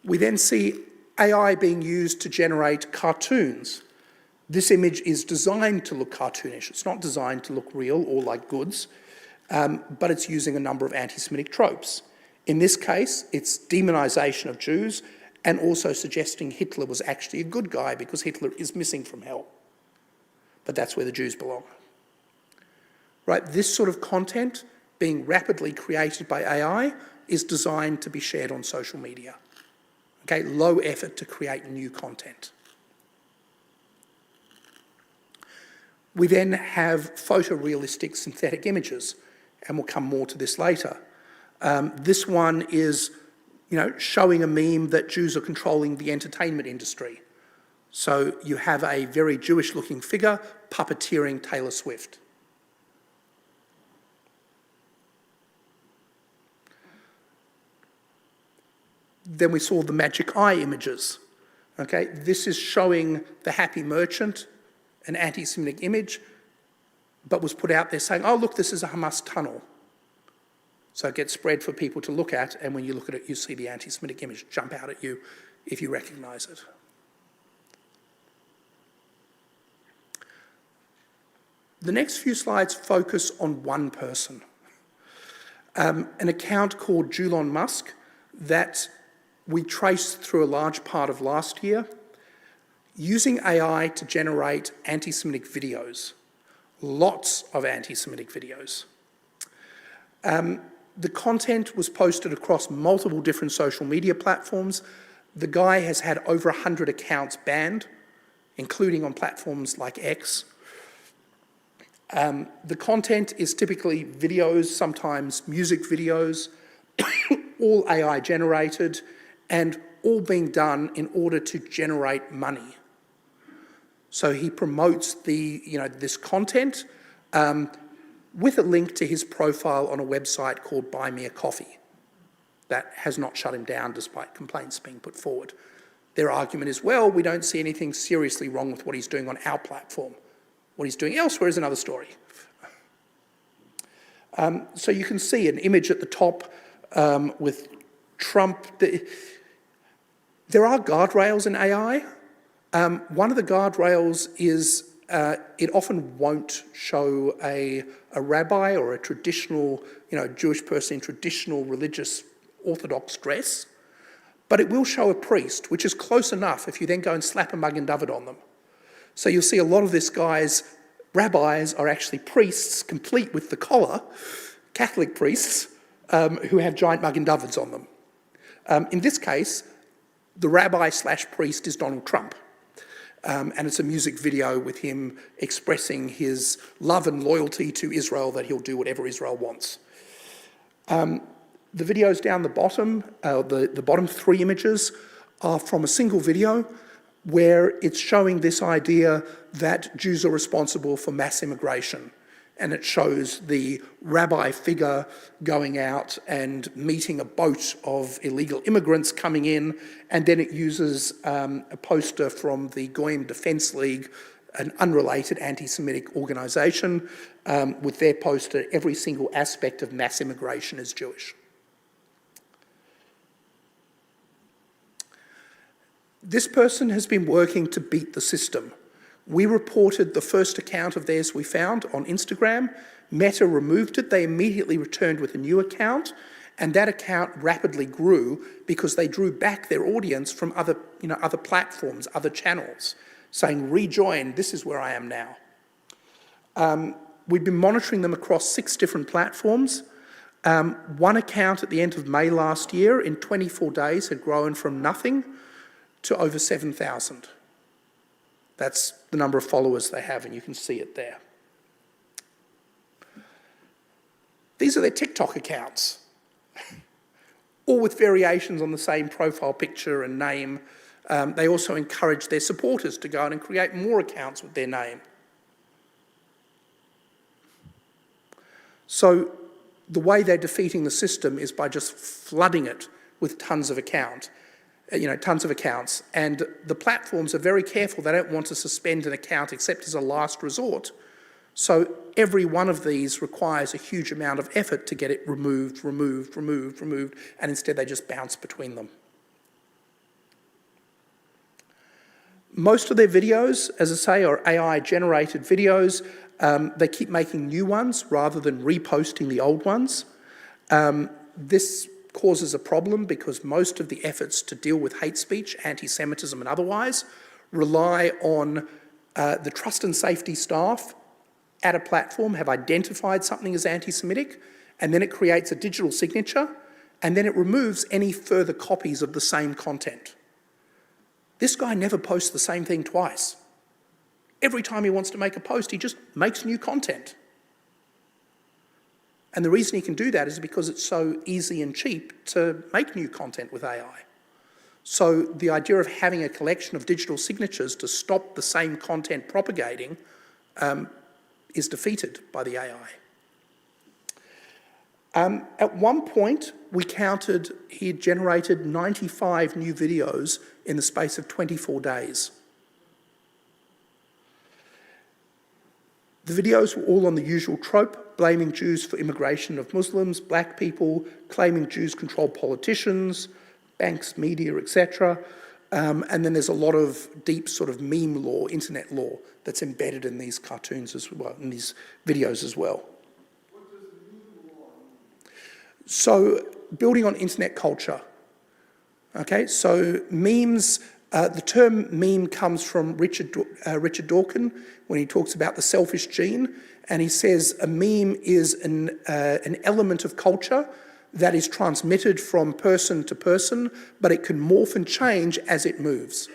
S3: We then see AI being used to generate cartoons. This image is designed to look cartoonish. It's not designed to look real or like goods, but it's using a number of anti-Semitic tropes. In this case, it's demonisation of Jews and also suggesting Hitler was actually a good guy because Hitler is missing from hell. But that's where the Jews belong. Right, this sort of content being rapidly created by AI is designed to be shared on social media. Okay, low effort to create new content. We then have photorealistic synthetic images, and we'll come more to this later. This one is, showing a meme that Jews are controlling the entertainment industry. So you have a very Jewish-looking figure puppeteering Taylor Swift. Then we saw the magic eye images. Okay, this is showing the happy merchant, an anti-Semitic image, but was put out there saying, oh, look, this is a Hamas tunnel. So it gets spread for people to look at, and when you look at it, you see the anti-Semitic image jump out at you if you recognise it. The next few slides focus on one person, an account called Julon Musk that we traced through a large part of last year, using AI to generate anti-Semitic videos, lots of anti-Semitic videos. The content was posted across multiple different social media platforms. The guy has had over 100 accounts banned, including on platforms like X. The content is typically videos, sometimes music videos, all AI generated, and all being done in order to generate money. So he promotes this content with a link to his profile on a website called Buy Me a Coffee. That has not shut him down despite complaints being put forward. Their argument is, well, we don't see anything seriously wrong with what he's doing on our platform. What he's doing elsewhere is another story. So you can see an image at the top with Trump. There are guardrails in AI. One of the guardrails is it often won't show a rabbi or a traditional, Jewish person in traditional religious Orthodox dress, but it will show a priest, which is close enough if you then go and slap a Magen David on them. So you'll see a lot of this guy's rabbis are actually priests, complete with the collar, Catholic priests, who have giant Magen Davids on them. In this case, the rabbi/priest is Donald Trump. And it's a music video with him expressing his love and loyalty to Israel, that he'll do whatever Israel wants. The videos down the bottom, the bottom 3 images, are from a single video where it's showing this idea that Jews are responsible for mass immigration. And it shows the rabbi figure going out and meeting a boat of illegal immigrants coming in, and then it uses a poster from the Goyim Defense League, an unrelated anti-Semitic organisation, with their poster, every single aspect of mass immigration is Jewish. This person has been working to beat the system. We reported the first account of theirs we found on Instagram. Meta removed it. They immediately returned with a new account, and that account rapidly grew because they drew back their audience from other platforms, other channels, saying, rejoin, this is where I am now. We've been monitoring them across 6 different platforms. One account at the end of May last year, in 24 days, had grown from nothing to over 7,000. That's the number of followers they have, and you can see it there. These are their TikTok accounts, all with variations on the same profile picture and name. They also encourage their supporters to go out and create more accounts with their name. So the way they're defeating the system is by just flooding it with tons of accounts. And the platforms are very careful. They don't want to suspend an account except as a last resort. So every one of these requires a huge amount of effort to get it removed, and instead they just bounce between them. Most of their videos, as I say, are AI-generated videos. They keep making new ones rather than reposting the old ones. This causes a problem because most of the efforts to deal with hate speech, anti-Semitism and otherwise, rely on the trust and safety staff at a platform have identified something as anti-Semitic, and then it creates a digital signature, and then it removes any further copies of the same content. This guy never posts the same thing twice. Every time he wants to make a post, he just makes new content. And the reason he can do that is because it's so easy and cheap to make new content with AI. So the idea of having a collection of digital signatures to stop the same content propagating is defeated by the AI. At one point, we counted he had generated 95 new videos in the space of 24 days. The videos were all on the usual trope, blaming Jews for immigration of Muslims, black people, claiming Jews control politicians, banks, media, etc. And then there's a lot of deep sort of meme law, internet law, that's embedded in these cartoons as well, in these videos as well.
S4: What does meme law mean?
S3: So, building on internet culture. Okay, so memes, the term meme comes from Richard Dawkins when he talks about the selfish gene, and he says a meme is an element of culture that is transmitted from person to person, but it can morph and change as it moves.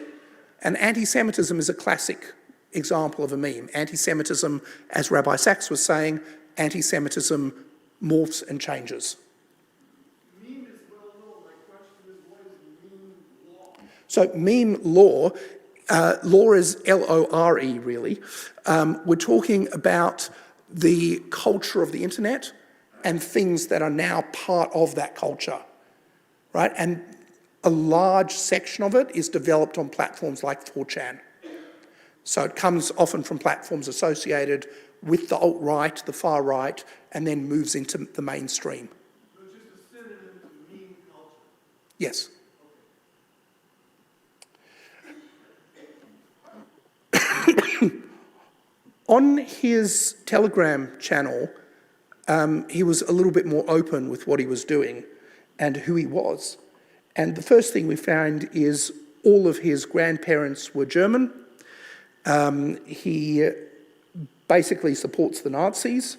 S3: And anti-Semitism is a classic example of a meme. Anti-Semitism, as Rabbi Sachs was saying, anti-Semitism morphs and changes.
S4: Meme is well
S3: So meme law, law is L-O-R-E really. We're talking about the culture of the internet and things that are now part of that culture, right? And a large section of it is developed on platforms like 4chan. So it comes often from platforms associated with the alt-right, the far right, and then moves into the mainstream.
S4: So it's just a synonym to meme culture.
S3: Yes. On his Telegram channel, he was a little bit more open with what he was doing and who he was. And the first thing we found is all of his grandparents were German. He basically supports the Nazis.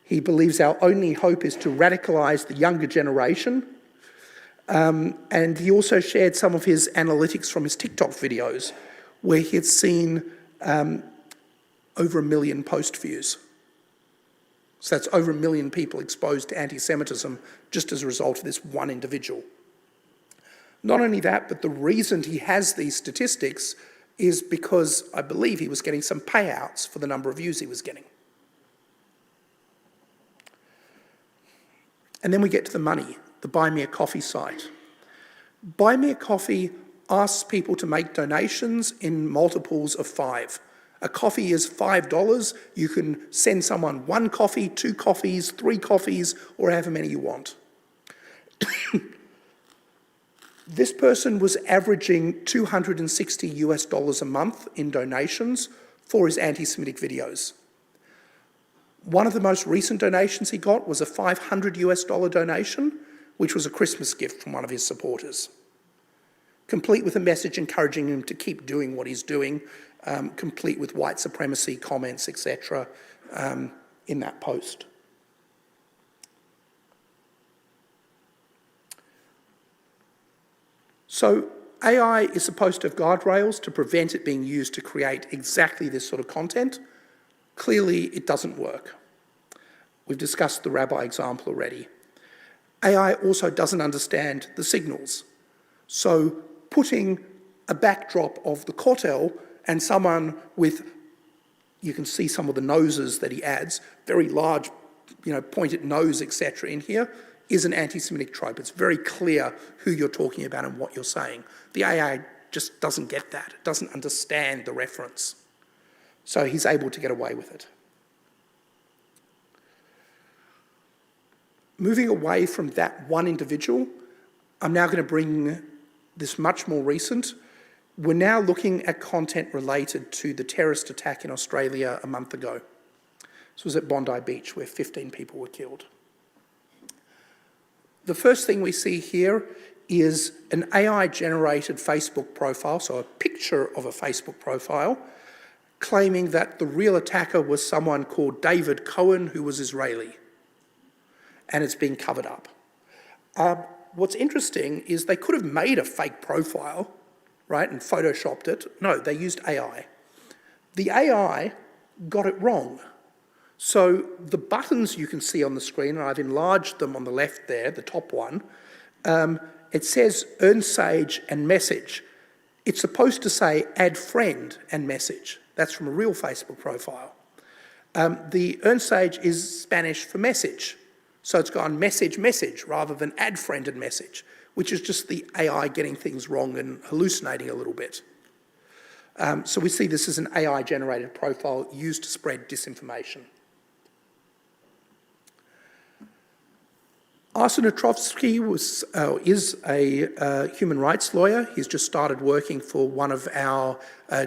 S3: He believes our only hope is to radicalise the younger generation. And he also shared some of his analytics from his TikTok videos, where he had seen over 1 million post views. So that's over 1 million people exposed to anti-Semitism just as a result of this one individual. Not only that, but the reason he has these statistics is because I believe he was getting some payouts for the number of views he was getting. And then we get to the money, the Buy Me a Coffee site. Buy Me a Coffee asks people to make donations in multiples of 5. A coffee is $5. You can send someone 1 coffee, 2 coffees, 3 coffees, or however many you want. This person was averaging $260 a month in donations for his anti-Semitic videos. One of the most recent donations he got was a $500 donation, which was a Christmas gift from one of his supporters, complete with a message encouraging him to keep doing what he's doing, complete with white supremacy comments, etc., in that post. So AI is supposed to have guardrails to prevent it being used to create exactly this sort of content. Clearly, it doesn't work. We've discussed the rabbi example already. AI also doesn't understand the signals. So putting a backdrop of the Kotel and someone with, you can see some of the noses that he adds, very large, pointed nose, etc. in here, is an anti-Semitic trope. It's very clear who you're talking about and what you're saying. The AI just doesn't get that. It doesn't understand the reference. So he's able to get away with it. Moving away from that one individual, I'm now going to bring this much more recent. We're now looking at content related to the terrorist attack in Australia a month ago. This was at Bondi Beach, where 15 people were killed. The first thing we see here is an AI-generated Facebook profile, so a picture of a Facebook profile, claiming that the real attacker was someone called David Cohen, who was Israeli. And it's been covered up. What's interesting is they could have made a fake profile, right, and photoshopped it. No, they used AI. The AI got it wrong. So the buttons you can see on the screen, and I've enlarged them on the left there, the top one, it says Earn Sage and Message. It's supposed to say Add Friend and Message. That's from a real Facebook profile. The Earn Sage is Spanish for message. So it's gone message, message, rather than add friend and message, which is just the AI getting things wrong and hallucinating a little bit. So we see this as an AI-generated profile used to spread disinformation. Arsen Otrovsky is a human rights lawyer. He's just started working for one of our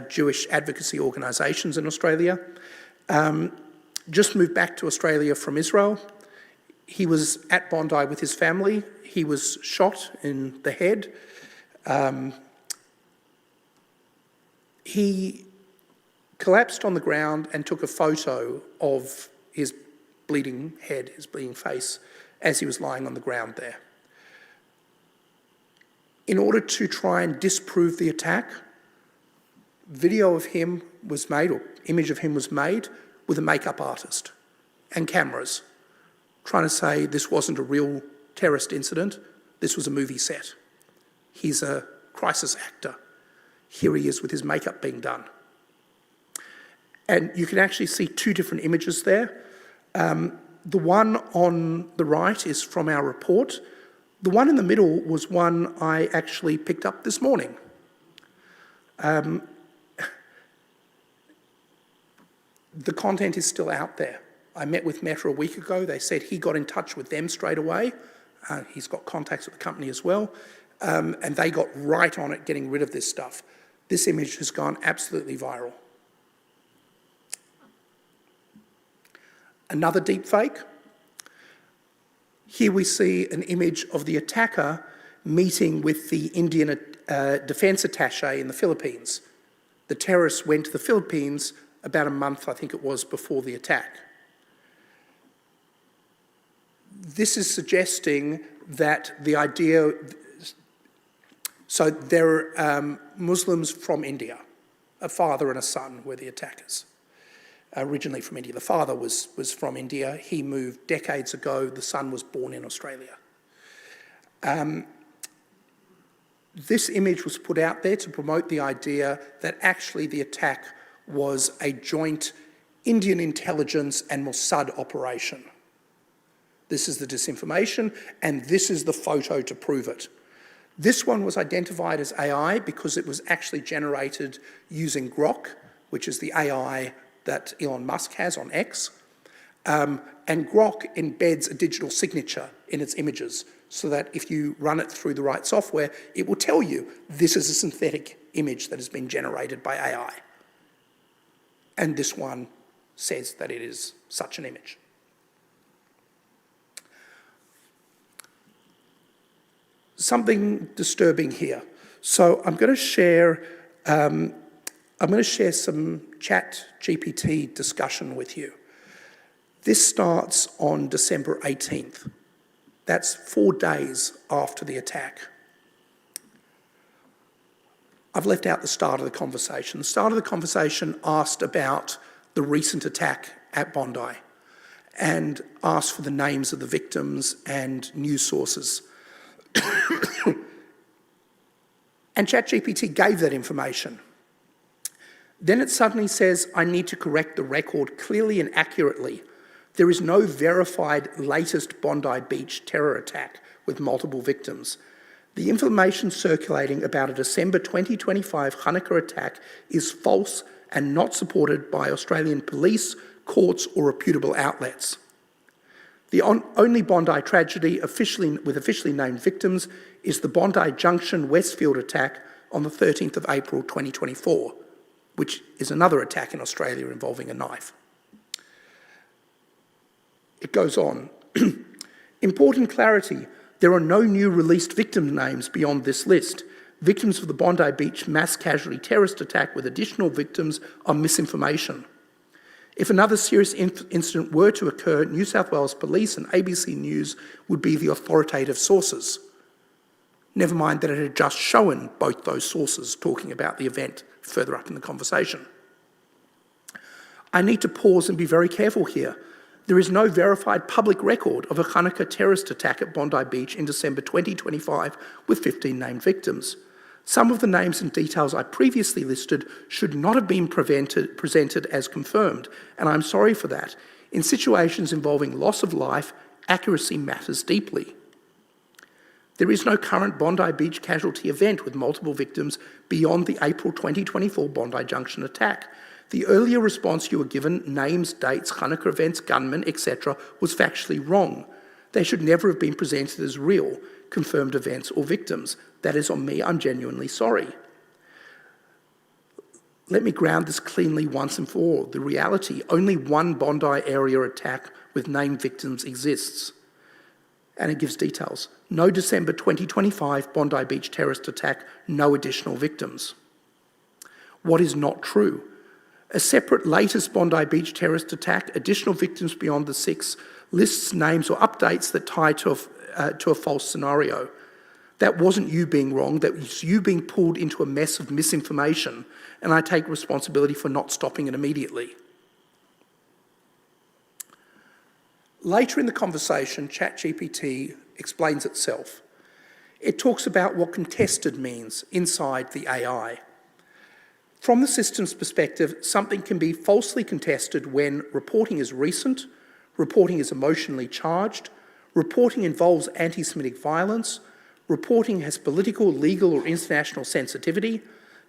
S3: Jewish advocacy organisations in Australia. Just moved back to Australia from Israel. He was at Bondi with his family. He was shot in the head. He collapsed on the ground and took a photo of his bleeding head, his bleeding face, as he was lying on the ground there. In order to try and disprove the attack, video of him was made, or image of him was made, with a makeup artist and cameras, trying to say this wasn't a real terrorist incident, this was a movie set. He's a crisis actor Here he is with his makeup being done. And you can actually see two different images there. The one on the right is from our report. The one in the middle was one I actually picked up this morning. The content is still out there. I met with Meta a week ago. They said he got in touch with them straight away. He's got contacts with the company as well. And they got right on it getting rid of this stuff. This image has gone absolutely viral. Another deepfake. Here we see an image of the attacker meeting with the Indian defence attaché in the Philippines. The terrorists went to the Philippines about a month, I think it was, before the attack. This is suggesting that the idea... So there are Muslims from India. A father and a son were the attackers. Originally from India. The father was from India. He moved decades ago. The son was born in Australia. This image was put out there to promote the idea that actually the attack was a joint Indian intelligence and Mossad operation. This is the disinformation, and this is the photo to prove it. This one was identified as AI because it was actually generated using Grok, which is the AI that Elon Musk has on X. And Grok embeds a digital signature in its images so that if you run it through the right software, it will tell you this is a synthetic image that has been generated by AI. And this one says that it is such an image. Something disturbing here. So I'm going to share some ChatGPT discussion with you. This starts on December 18th. That's 4 days after the attack. I've left out the start of the conversation. The start of the conversation asked about the recent attack at Bondi and asked for the names of the victims and news sources. And ChatGPT gave that information. Then it suddenly says, I need to correct the record clearly and accurately. There is no verified latest Bondi Beach terror attack with multiple victims. The information circulating about a December 2025 Hanukkah attack is false and not supported by Australian police, courts or reputable outlets. The only Bondi tragedy with officially named victims is the Bondi Junction Westfield attack on the 13th of April 2024, which is another attack in Australia involving a knife. It goes on. Important clarity, there are no new released victim names beyond this list. Victims of the Bondi Beach mass casualty terrorist attack with additional victims are misinformation. If another serious incident were to occur, New South Wales Police and ABC News would be the authoritative sources. Never mind that it had just shown both those sources talking about the event further up in the conversation. I need to pause and be very careful here. There is no verified public record of a Hanukkah terrorist attack at Bondi Beach in December 2025 with 15 named victims. Some of the names and details I previously listed should not have been presented as confirmed, and I'm sorry for that. In situations involving loss of life, accuracy matters deeply. There is no current Bondi Beach casualty event with multiple victims beyond the April 2024 Bondi Junction attack. The earlier response you were given, names, dates, Hanukkah events, gunmen, etc., was factually wrong. They should never have been presented as real, confirmed events or victims. That is on me, I'm genuinely sorry. Let me ground this cleanly once and for all. The reality, only one Bondi area attack with named victims exists. And it gives details. No December 2025 Bondi Beach terrorist attack, no additional victims. What is not true? A separate latest Bondi Beach terrorist attack, additional victims beyond the 6, lists names or updates that tie to a false scenario. That wasn't you being wrong, that was you being pulled into a mess of misinformation, and I take responsibility for not stopping it immediately. Later in the conversation, ChatGPT explains itself. It talks about what contested means inside the AI. From the system's perspective, something can be falsely contested when reporting is recent, reporting is emotionally charged, reporting involves anti-Semitic violence, reporting has political, legal or international sensitivity,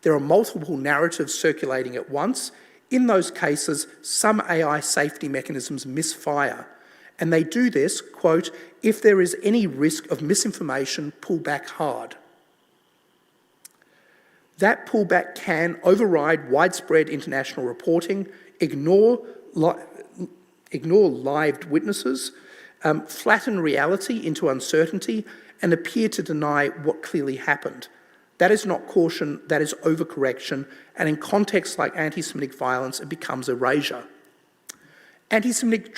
S3: there are multiple narratives circulating at once. In those cases, some AI safety mechanisms misfire, and they do this, quote, if there is any risk of misinformation, pull back hard. That pullback can override widespread international reporting, ignore lived witnesses, flatten reality into uncertainty, and appear to deny what clearly happened. That is not caution, that is overcorrection, and in contexts like anti-Semitic violence, it becomes erasure. Antisemitism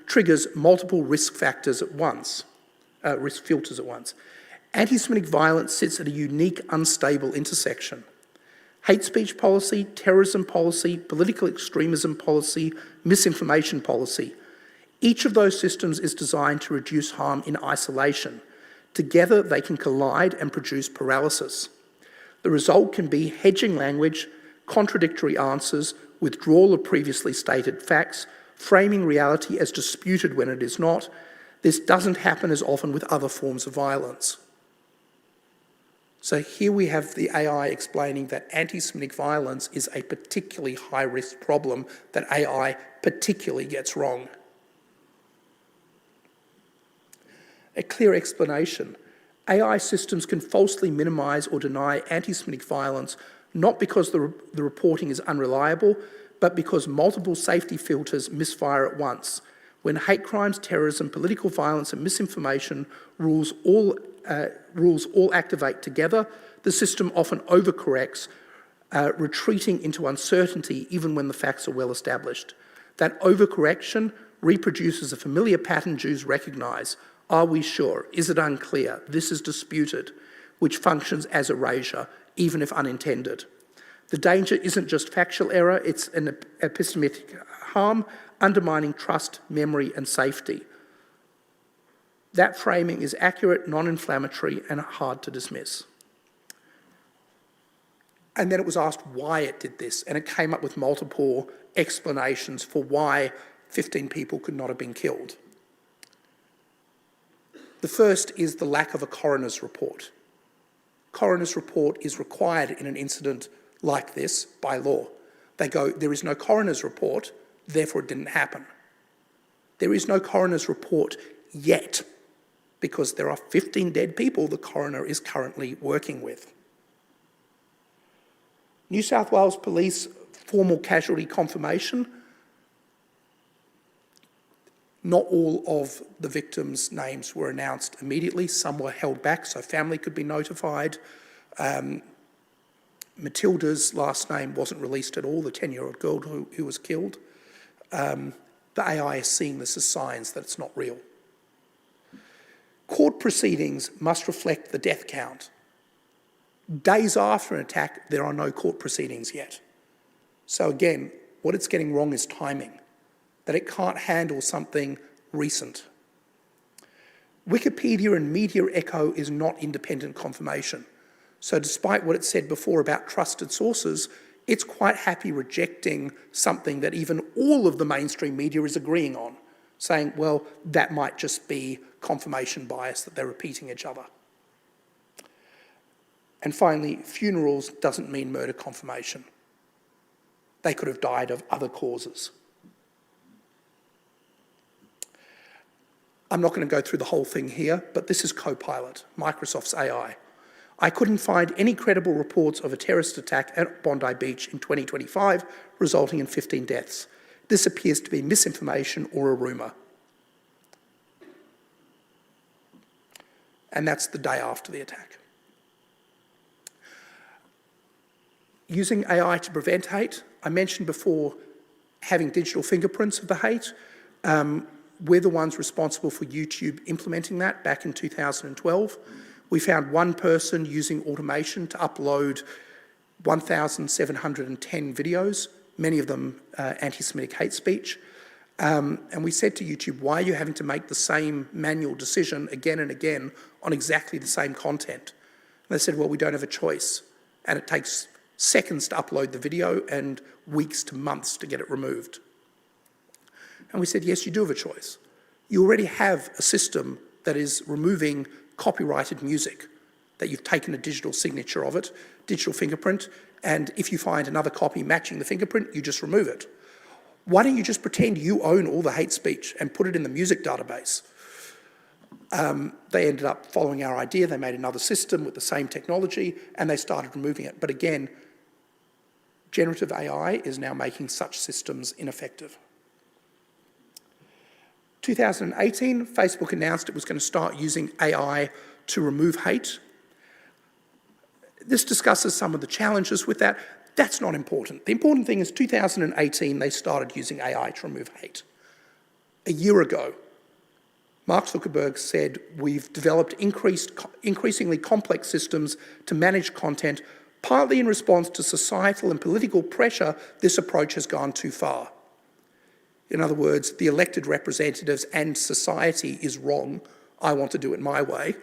S3: triggers multiple risk factors at once, risk filters at once. Anti-Semitic violence sits at a unique, unstable intersection. Hate speech policy, terrorism policy, political extremism policy, misinformation policy. Each of those systems is designed to reduce harm in isolation. Together, they can collide and produce paralysis. The result can be hedging language, contradictory answers, withdrawal of previously stated facts, framing reality as disputed when it is not. This doesn't happen as often with other forms of violence. So here we have the AI explaining that anti-Semitic violence is a particularly high-risk problem that AI particularly gets wrong. A clear explanation. AI systems can falsely minimise or deny anti-Semitic violence not because the reporting is unreliable, but because multiple safety filters misfire at once. When hate crimes, terrorism, political violence and misinformation rules all activate together, the system often overcorrects, retreating into uncertainty even when the facts are well established. That overcorrection reproduces a familiar pattern Jews recognise. Are we sure? Is it unclear? This is disputed, which functions as erasure, even if unintended. The danger isn't just factual error, it's an epistemic harm, undermining trust, memory and safety. That framing is accurate, non-inflammatory and hard to dismiss. And then it was asked why it did this, and it came up with multiple explanations for why 15 people could not have been killed. The first is the lack of a coroner's report. Coroner's report is required in an incident like this by law. They go, there is no coroner's report, therefore it didn't happen. There is no coroner's report yet, because there are 15 dead people the coroner is currently working with. New South Wales Police formal casualty confirmation. Not all of the victims' names were announced immediately. Some were held back so family could be notified. Matilda's last name wasn't released at all, the 10-year-old girl who was killed. The AI is seeing this as signs that it's not real. Court proceedings must reflect the death count. Days after an attack, there are no court proceedings yet. So again, what it's getting wrong is timing, that it can't handle something recent. Wikipedia and media echo is not independent confirmation. So despite what it said before about trusted sources, it's quite happy rejecting something that even all of the mainstream media is agreeing on, saying, well, that might just be confirmation bias, that they're repeating each other. And finally, funerals doesn't mean murder confirmation. They could have died of other causes. I'm not going to go through the whole thing here, but this is Copilot, Microsoft's AI. I couldn't find any credible reports of a terrorist attack at Bondi Beach in 2025, resulting in 15 deaths. This appears to be misinformation or a rumour. And that's the day after the attack. Using AI to prevent hate, I mentioned before having digital fingerprints of the hate. We're the ones responsible for YouTube implementing that back in 2012. We found one person using automation to upload 1,710 videos, many of them anti-Semitic hate speech. And we said to YouTube, why are you having to make the same manual decision again and again on exactly the same content? They said, well, we don't have a choice. And it takes seconds to upload the video and weeks to months to get it removed. And we said, yes, you do have a choice. You already have a system that is removing copyrighted music, that you've taken a digital signature of it, digital fingerprint, and if you find another copy matching the fingerprint, you just remove it. Why don't you just pretend you own all the hate speech and put it in the music database? They ended up following our idea. They made another system with the same technology, and they started removing it. But again, generative AI is now making such systems ineffective. 2018, Facebook announced it was going to start using AI to remove hate. This discusses some of the challenges with that. That's not important. The important thing is 2018, they started using AI to remove hate. A year ago, Mark Zuckerberg said, we've developed increasingly complex systems to manage content, partly in response to societal and political pressure. This approach has gone too far. In other words, the elected representatives and society is wrong. I want to do it my way.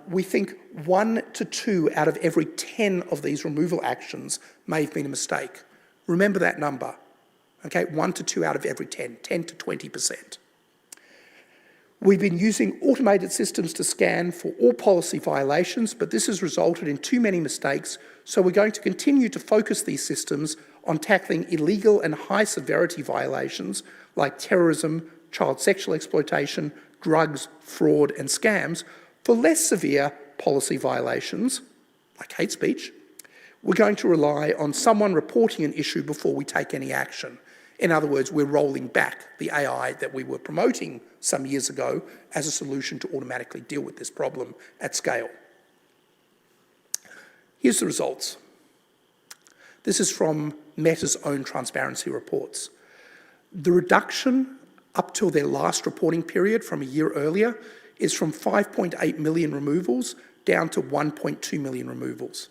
S3: We think 1 to 2 out of every 10 of these removal actions may have been a mistake. Remember that number, okay? 1 to 2 out of every 10 to 20%. We've been using automated systems to scan for all policy violations, but this has resulted in too many mistakes, so we're going to continue to focus these systems on tackling illegal and high-severity violations like terrorism, child sexual exploitation, drugs, fraud and scams. For less severe policy violations, like hate speech, we're going to rely on someone reporting an issue before we take any action. In other words, we're rolling back the AI that we were promoting some years ago as a solution to automatically deal with this problem at scale. Here's the results. This is from Meta's own transparency reports. The reduction up till their last reporting period from a year earlier is from 5.8 million removals down to 1.2 million removals.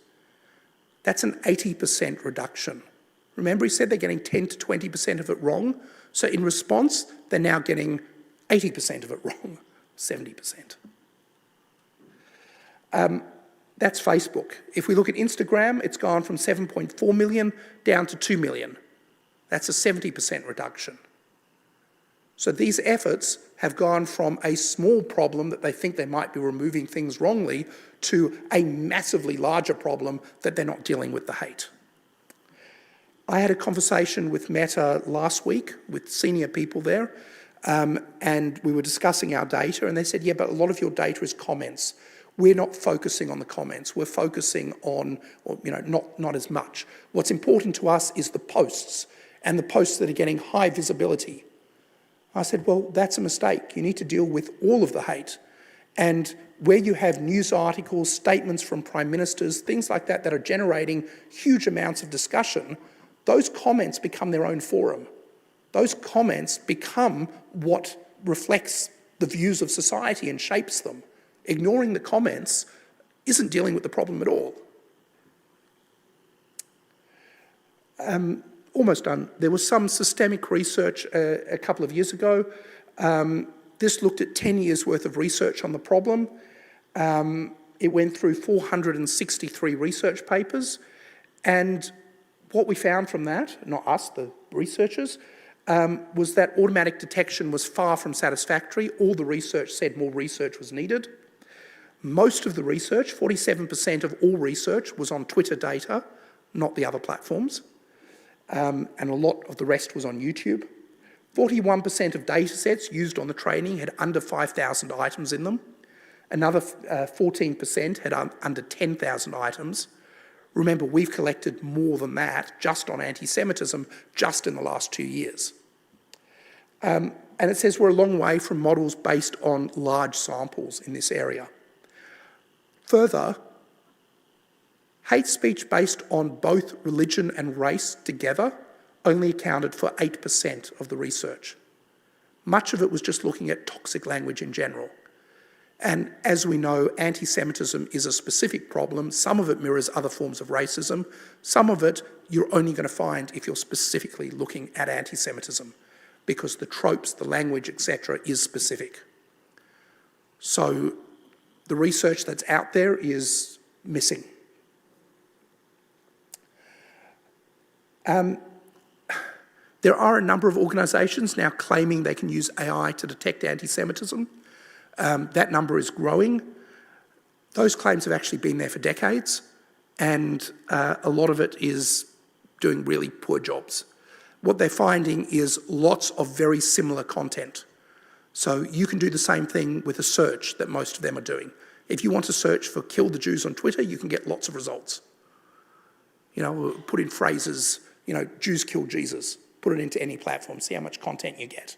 S3: That's an 80% reduction. Remember, he said they're getting 10 to 20% of it wrong. So in response, they're now getting 80% of it wrong, 70%. That's Facebook. If we look at Instagram, it's gone from 7.4 million down to 2 million. That's a 70% reduction. So these efforts have gone from a small problem that they think they might be removing things wrongly to a massively larger problem that they're not dealing with the hate. I had a conversation with Meta last week with senior people there, and we were discussing our data, and they said, yeah, but a lot of your data is comments. We're not focusing on the comments. We're focusing on, not as much. What's important to us is the posts, and the posts that are getting high visibility. I said, well, that's a mistake. You need to deal with all of the hate. And where you have news articles, statements from prime ministers, things like that that are generating huge amounts of discussion, those comments become their own forum. Those comments become what reflects the views of society and shapes them. Ignoring the comments isn't dealing with the problem at all. Almost done. There was some systemic research a couple of years ago. This looked at 10 years worth of research on the problem. It went through 463 research papers, and what we found from that, not us, the researchers, was that automatic detection was far from satisfactory. All the research said more research was needed. Most of the research, 47% of all research, was on Twitter data, not the other platforms. And a lot of the rest was on YouTube. 41% of data sets used on the training had under 5,000 items in them. Another 14% had under 10,000 items. Remember, we've collected more than that just on anti-Semitism, just in the last 2 years. And it says we're a long way from models based on large samples in this area. Further, hate speech based on both religion and race together only accounted for 8% of the research. Much of it was just looking at toxic language in general. And as we know, anti-Semitism is a specific problem. Some of it mirrors other forms of racism. Some of it you're only going to find if you're specifically looking at anti-Semitism, because the tropes, the language, etc., is specific. So the research that's out there is missing. There are a number of organisations now claiming they can use AI to detect anti-Semitism. That number is growing. Those claims have actually been there for decades, and a lot of it is doing really poor jobs. What they're finding is lots of very similar content. So you can do the same thing with a search that most of them are doing. If you want to search for "kill the Jews" on Twitter, you can get lots of results. You know, put in phrases, you know, "Jews kill Jesus." Put it into any platform, see how much content you get.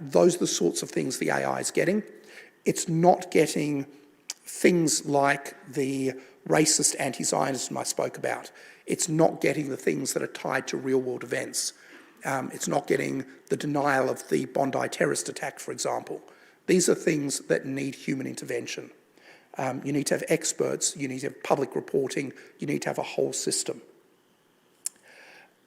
S3: Those are the sorts of things the AI is getting. It's not getting things like the racist anti-Zionism I spoke about. It's not getting the things that are tied to real-world events. It's not getting the denial of the Bondi terrorist attack, for example. These are things that need human intervention. You need to have experts, you need to have public reporting, you need to have a whole system.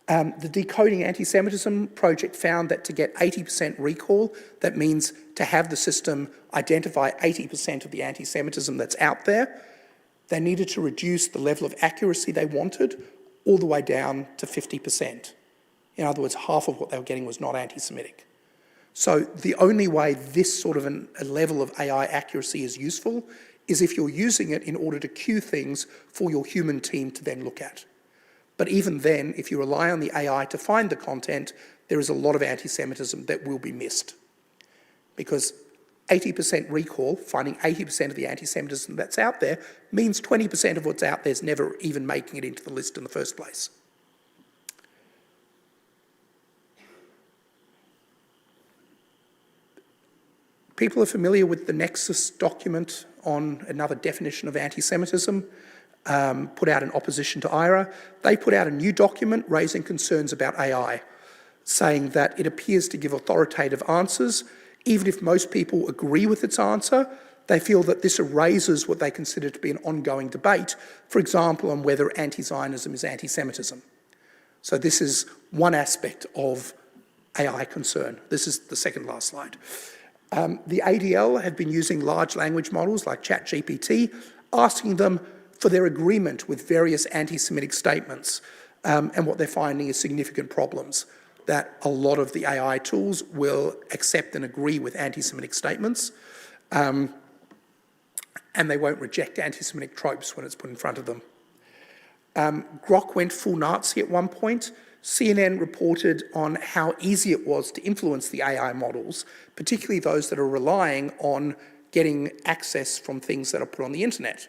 S3: The Decoding Anti-Semitism project found that to get 80% recall, that means to have the system identify 80% of the anti-Semitism that's out there, they needed to reduce the level of accuracy they wanted all the way down to 50%. In other words, half of what they were getting was not anti-Semitic. So the only way this sort of a level of AI accuracy is useful is if you're using it in order to queue things for your human team to then look at. But even then, if you rely on the AI to find the content, there is a lot of anti-Semitism that will be missed. Because 80% recall, finding 80% of the anti-Semitism that's out there, means 20% of what's out there is never even making it into the list in the first place. People are familiar with the Nexus document on another definition of anti-Semitism. Put out in opposition to IRA. They put out a new document raising concerns about AI, saying that it appears to give authoritative answers. Even if most people agree with its answer, they feel that this erases what they consider to be an ongoing debate, for example, on whether anti-Zionism is anti-Semitism. So this is one aspect of AI concern. This is the second last slide. The ADL have been using large language models like ChatGPT, asking them for their agreement with various anti-Semitic statements. And what they're finding is significant problems, that a lot of the AI tools will accept and agree with anti-Semitic statements, and they won't reject anti-Semitic tropes when it's put in front of them. Grok went full Nazi at one point. CNN reported on how easy it was to influence the AI models, particularly those that are relying on getting access from things that are put on the internet,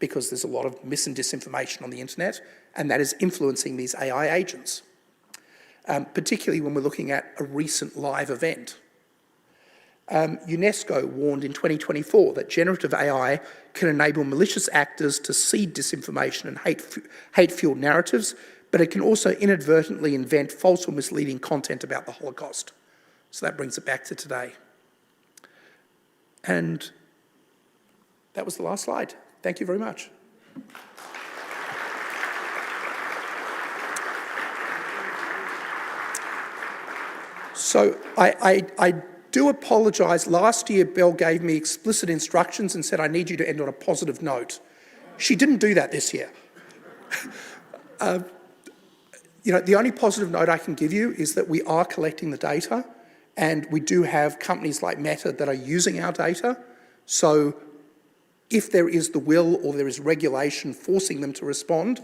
S3: because there's a lot of mis and disinformation on the internet, and that is influencing these AI agents, particularly when we're looking at a recent live event. UNESCO warned in 2024 that generative AI can enable malicious actors to seed disinformation and hate-fueled narratives, but it can also inadvertently invent false or misleading content about the Holocaust. So that brings it back to today. And that was the last slide. Thank you very much. So I do apologise. Last year, Belle gave me explicit instructions and said, I need you to end on a positive note. She didn't do that this year. You know, the only positive note I can give you is that we are collecting the data, and we do have companies like Meta that are using our data. So if there is the will or there is regulation forcing them to respond,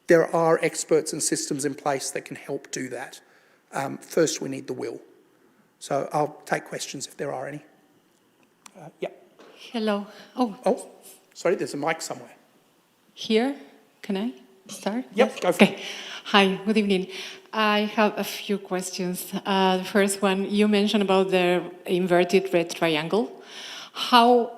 S3: there are experts and systems in place that can help do that. First, we need the will. So I'll take questions if there are any. Yeah.
S5: Hello.
S3: Oh, sorry, there's a mic somewhere.
S5: Here? Can I start?
S3: Yep, go for it.
S5: Hi, good evening. I have a few questions. The first one, you mentioned about the inverted red triangle. How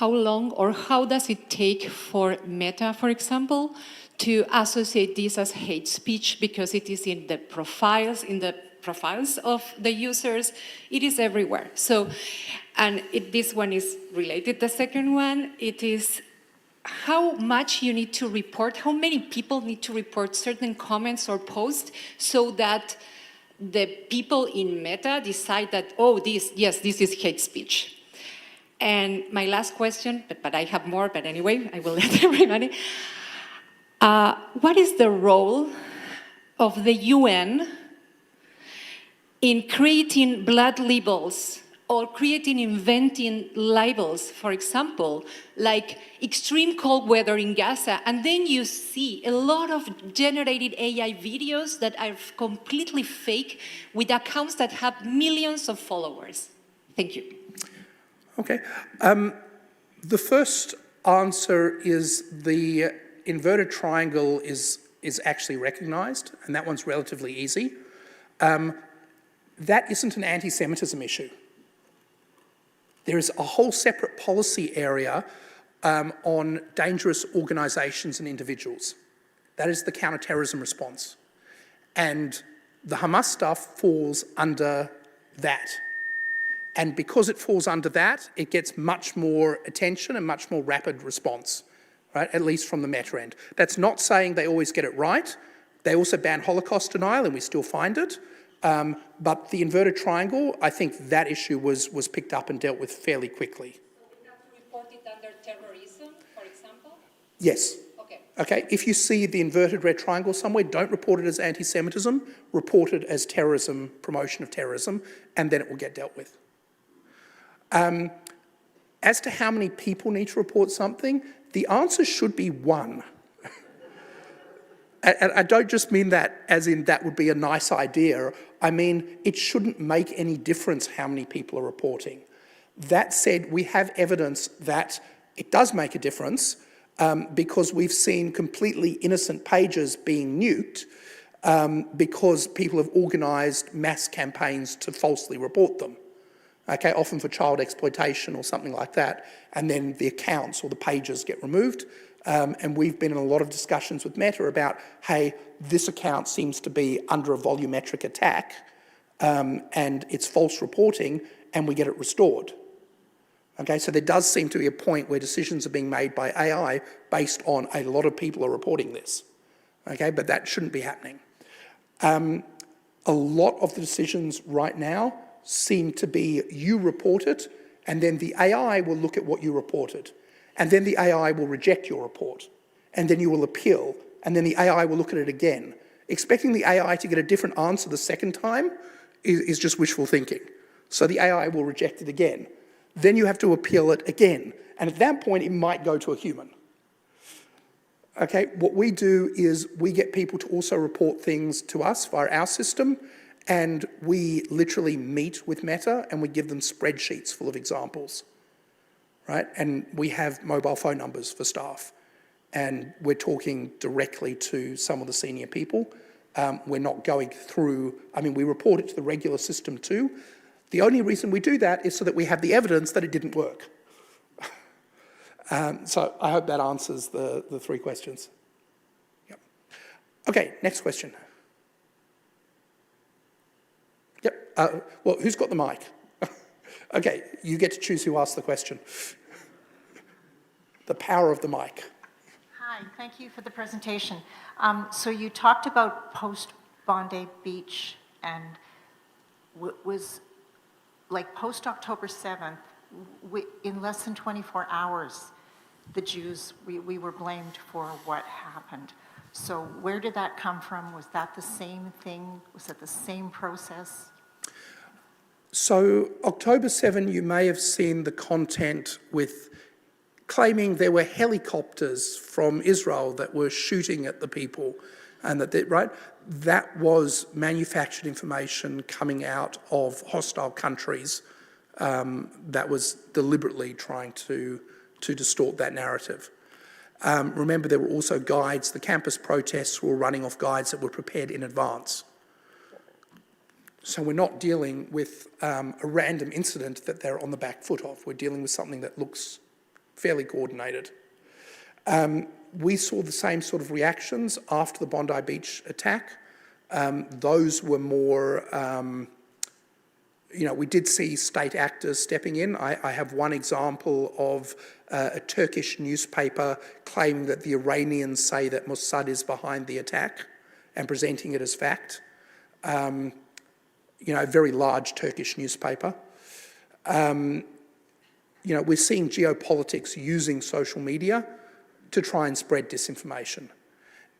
S5: long or how does it take for Meta, for example, to associate this as hate speech, because it is in the profiles of the users, it is everywhere. So, and this one is related. The second one, it is how much you need to report, how many people need to report certain comments or posts so that the people in Meta decide that, oh, this is hate speech. And my last question, but I have more, but anyway, I will let everybody. What is the role of the UN in creating blood labels or inventing labels, for example, like extreme cold weather in Gaza, and then you see a lot of generated AI videos that are completely fake with accounts that have millions of followers? Thank you.
S3: Okay. The first answer is the inverted triangle is actually recognised, and that one's relatively easy. That isn't an anti-Semitism issue. There is a whole separate policy area on dangerous organisations and individuals. That is the counter-terrorism response. And the Hamas stuff falls under that. And because it falls under that, it gets much more attention and much more rapid response, right? At least from the Meta end. That's not saying they always get it right. They also ban Holocaust denial, and we still find it. But the inverted triangle, I think that issue was picked up and dealt with fairly quickly.
S5: So we have to report it under terrorism, for example?
S3: Yes.
S5: Okay.
S3: Okay, if you see the inverted red triangle somewhere, don't report it as anti-Semitism, report it as terrorism, promotion of terrorism, and then it will get dealt with. As to how many people need to report something, the answer should be one. And I don't just mean that as in that would be a nice idea. I mean, it shouldn't make any difference how many people are reporting. That said, we have evidence that it does make a difference because we've seen completely innocent pages being nuked because people have organised mass campaigns to falsely report them. Okay, often for child exploitation or something like that, and then the accounts or the pages get removed. And we've been in a lot of discussions with Meta about, hey, this account seems to be under a volumetric attack and it's false reporting, and we get it restored. Okay, so there does seem to be a point where decisions are being made by AI based on a lot of people are reporting this. Okay, but that shouldn't be happening. A lot of the decisions right now seem to be you report it, and then the AI will look at what you reported. And then the AI will reject your report. And then you will appeal. And then the AI will look at it again. Expecting the AI to get a different answer the second time is just wishful thinking. So the AI will reject it again. Then you have to appeal it again. And at that point, it might go to a human. Okay, what we do is we get people to also report things to us via our system, and we literally meet with Meta and we give them spreadsheets full of examples. Right? And we have mobile phone numbers for staff. And we're talking directly to some of the senior people. We're not going through, I mean, we report it to the regular system too. The only reason we do that is so that we have the evidence that it didn't work. So I hope that answers the three questions. Yep. Okay, next question. Yep, well, who's got the mic? Okay, you get to choose who asks the question. The power of the mic.
S6: Hi, thank you for the presentation. So you talked about post-Bondi Beach, and was like post-October 7th, in less than 24 hours, the Jews, we were blamed for what happened. So where did that come from? Was that the same thing? Was it the same process?
S3: So October 7, you may have seen the content with claiming there were helicopters from Israel that were shooting at the people, and right? That was manufactured information coming out of hostile countries that was deliberately trying to distort that narrative. Remember, there were also guides. The campus protests were running off guides that were prepared in advance. So we're not dealing with a random incident that they're on the back foot of. We're dealing with something that looks fairly coordinated. We saw the same sort of reactions after the Bondi Beach attack. Those were more, we did see state actors stepping in. I have one example of a Turkish newspaper claiming that the Iranians say that Mossad is behind the attack and presenting it as fact. A very large Turkish newspaper. we're seeing geopolitics using social media to try and spread disinformation.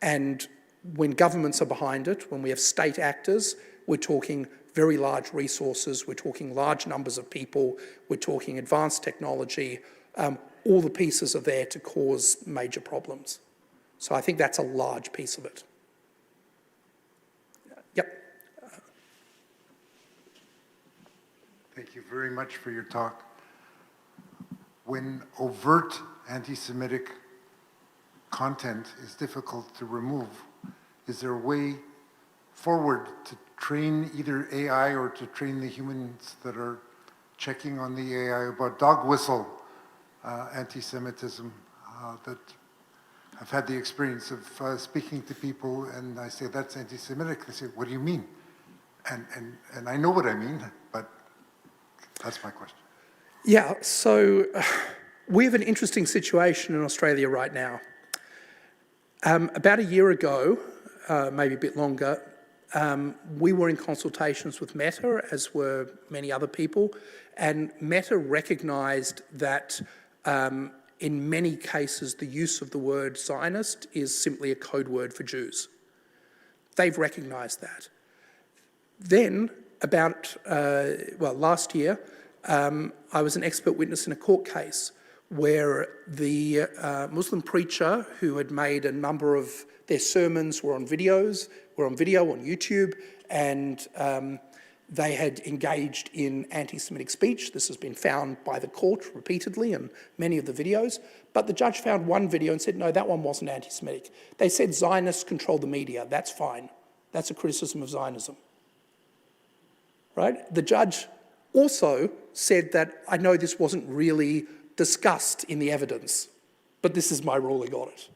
S3: And when governments are behind it, when we have state actors, we're talking very large resources, we're talking large numbers of people, we're talking advanced technology, all the pieces are there to cause major problems. So I think that's a large piece of it. Yep.
S4: Thank you very much for your talk. When overt anti-Semitic content is difficult to remove, is there a way forward to train either AI or to train the humans that are checking on the AI about dog whistle anti-Semitism that I've had the experience of speaking to people and I say, that's anti-Semitic. They say, what do you mean? And I know what I mean, but that's my question.
S3: Yeah, so we have an interesting situation in Australia right now. About a year ago, maybe a bit longer, we were in consultations with Meta, as were many other people, and Meta recognised that in many cases the use of the word Zionist is simply a code word for Jews. They've recognised that. Then, about, last year, I was an expert witness in a court case where the Muslim preacher who had made a number of their sermons were on video on YouTube, and they had engaged in anti-Semitic speech. This has been found by the court repeatedly in many of the videos, but the judge found one video and said, no, that one wasn't anti-Semitic. They said Zionists control the media, that's fine. That's a criticism of Zionism, right? The judge also said that, I know this wasn't really discussed in the evidence, but this is my ruling on it.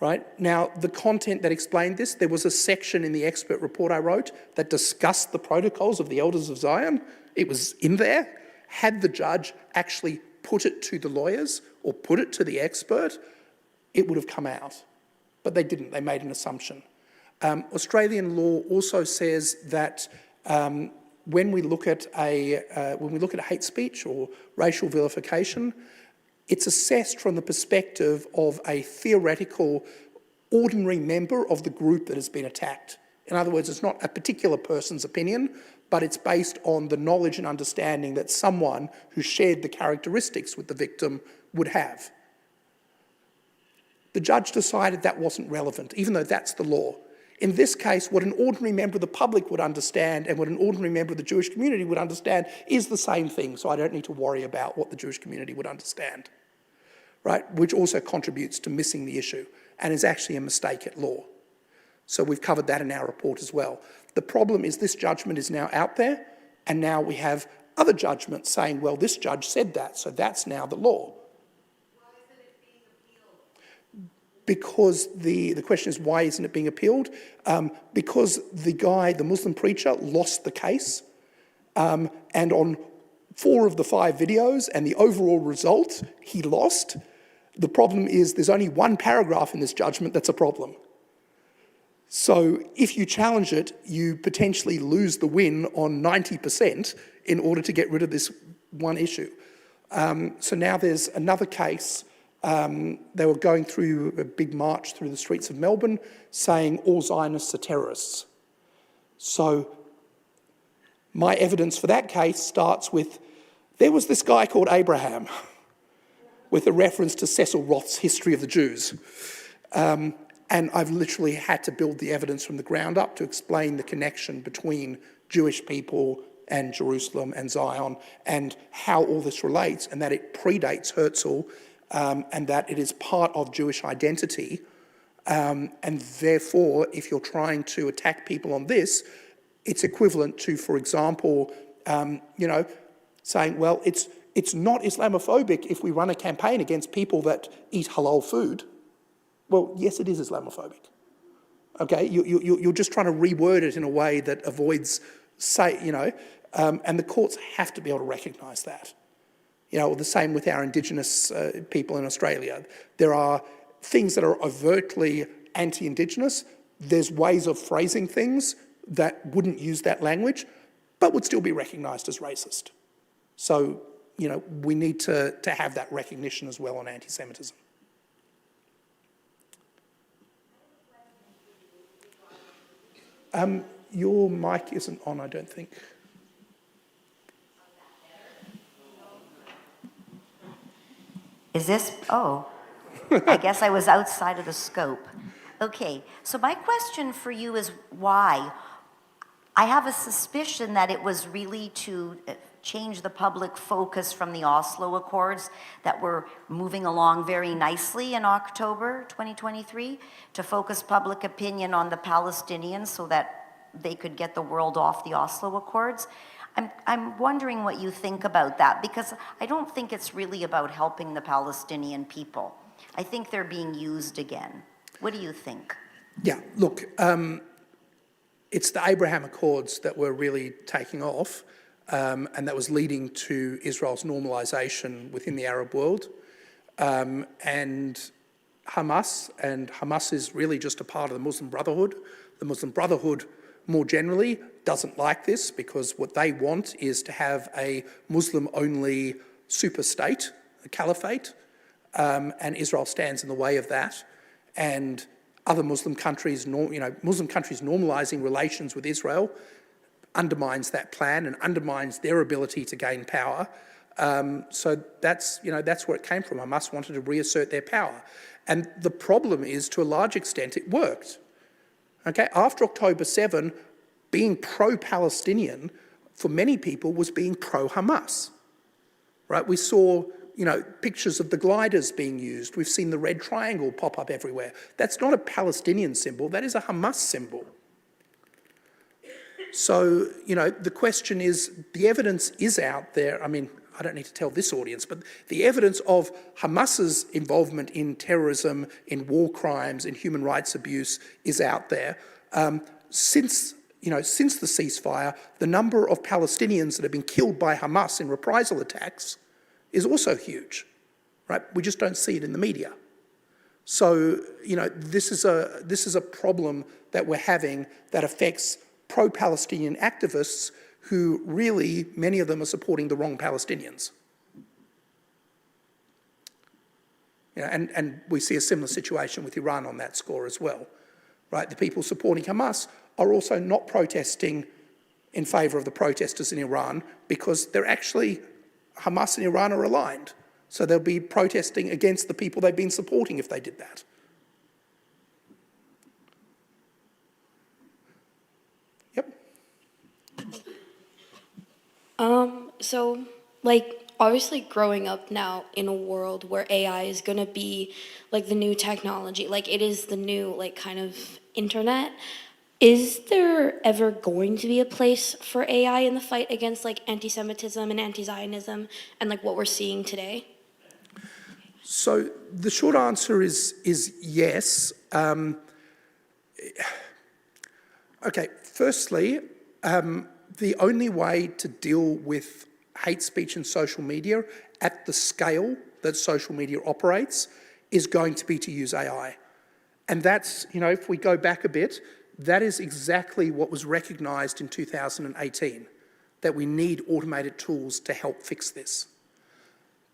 S3: Right? Now, the content that explained this, there was a section in the expert report I wrote that discussed the protocols of the Elders of Zion. It was in there. Had the judge actually put it to the lawyers or put it to the expert, it would have come out. But they didn't. They made an assumption. Australian law also says that when we look at hate speech or racial vilification, it's assessed from the perspective of a theoretical, ordinary member of the group that has been attacked. In other words, it's not a particular person's opinion, but it's based on the knowledge and understanding that someone who shared the characteristics with the victim would have. The judge decided that wasn't relevant, even though that's the law. In this case, what an ordinary member of the public would understand and what an ordinary member of the Jewish community would understand is the same thing, so I don't need to worry about what the Jewish community would understand, right? Which also contributes to missing the issue and is actually a mistake at law. So we've covered that in our report as well. The problem is this judgment is now out there, and now we have other judgments saying, well, this judge said that, so that's now the law. Because the question is, why isn't it being appealed? Because the Muslim preacher, lost the case, and on 4 of the 5 videos and the overall result, he lost. The problem is there's only 1 paragraph in this judgment that's a problem. So if you challenge it, you potentially lose the win on 90% in order to get rid of this one issue. So now there's another case. They were going through a big march through the streets of Melbourne saying all Zionists are terrorists. So my evidence for that case starts with, there was this guy called Abraham, with a reference to Cecil Roth's History of the Jews. And I've literally had to build the evidence from the ground up to explain the connection between Jewish people and Jerusalem and Zion and how all this relates, and that it predates Herzl, and that it is part of Jewish identity. And therefore, if you're trying to attack people on this, it's equivalent to, for example, saying, well, it's not Islamophobic if we run a campaign against people that eat halal food. Well, yes, it is Islamophobic. Okay, you're just trying to reword it in a way that avoids, and the courts have to be able to recognise that. The same with our Indigenous people in Australia. There are things that are overtly anti-Indigenous. There's ways of phrasing things that wouldn't use that language, but would still be recognised as racist. So, we need to have that recognition as well on anti-Semitism. Your mic isn't on, I don't think.
S7: Is this, oh, I guess I was outside of the scope. Okay, so my question for you is why? I have a suspicion that it was really to change the public focus from the Oslo Accords that were moving along very nicely in October 2023 to focus public opinion on the Palestinians so that they could get the world off the Oslo Accords. I'm wondering what you think about that, because I don't think it's really about helping the Palestinian people. I think they're being used again. What do you think?
S3: Yeah, look, it's the Abraham Accords that were really taking off, and that was leading to Israel's normalisation within the Arab world. And Hamas is really just a part of the Muslim Brotherhood. The Muslim Brotherhood, more generally, doesn't like this because what they want is to have a Muslim-only super state, a caliphate, and Israel stands in the way of that. And other Muslim countries, Muslim countries normalising relations with Israel undermines that plan and undermines their ability to gain power. So that's where it came from. Hamas wanted to reassert their power. And the problem is, to a large extent, it worked. Okay, after October 7, being pro-Palestinian for many people was being pro-Hamas, right? We saw, pictures of the gliders being used. We've seen the red triangle pop up everywhere. That's not a Palestinian symbol, that is a Hamas symbol. So, the question is, the evidence is out there. I mean, I don't need to tell this audience, but the evidence of Hamas's involvement in terrorism, in war crimes, in human rights abuse is out there. Since the ceasefire, the number of Palestinians that have been killed by Hamas in reprisal attacks is also huge, right? We just don't see it in the media. So, this is a problem that we're having that affects pro-Palestinian activists who really, many of them are supporting the wrong Palestinians. And we see a similar situation with Iran on that score as well, right? The people supporting Hamas are also not protesting in favour of the protesters in Iran because they're actually, Hamas and Iran are aligned. So they'll be protesting against the people they've been supporting if they did that. Yep.
S8: So, obviously growing up now in a world where AI is going to be, the new technology, it is the new, kind of internet, is there ever going to be a place for AI in the fight against, anti-Semitism and anti-Zionism and, what we're seeing today?
S3: So the short answer is yes. Okay, firstly, the only way to deal with hate speech in social media at the scale that social media operates is going to be to use AI. And that's, if we go back a bit, that is exactly what was recognised in 2018, that we need automated tools to help fix this.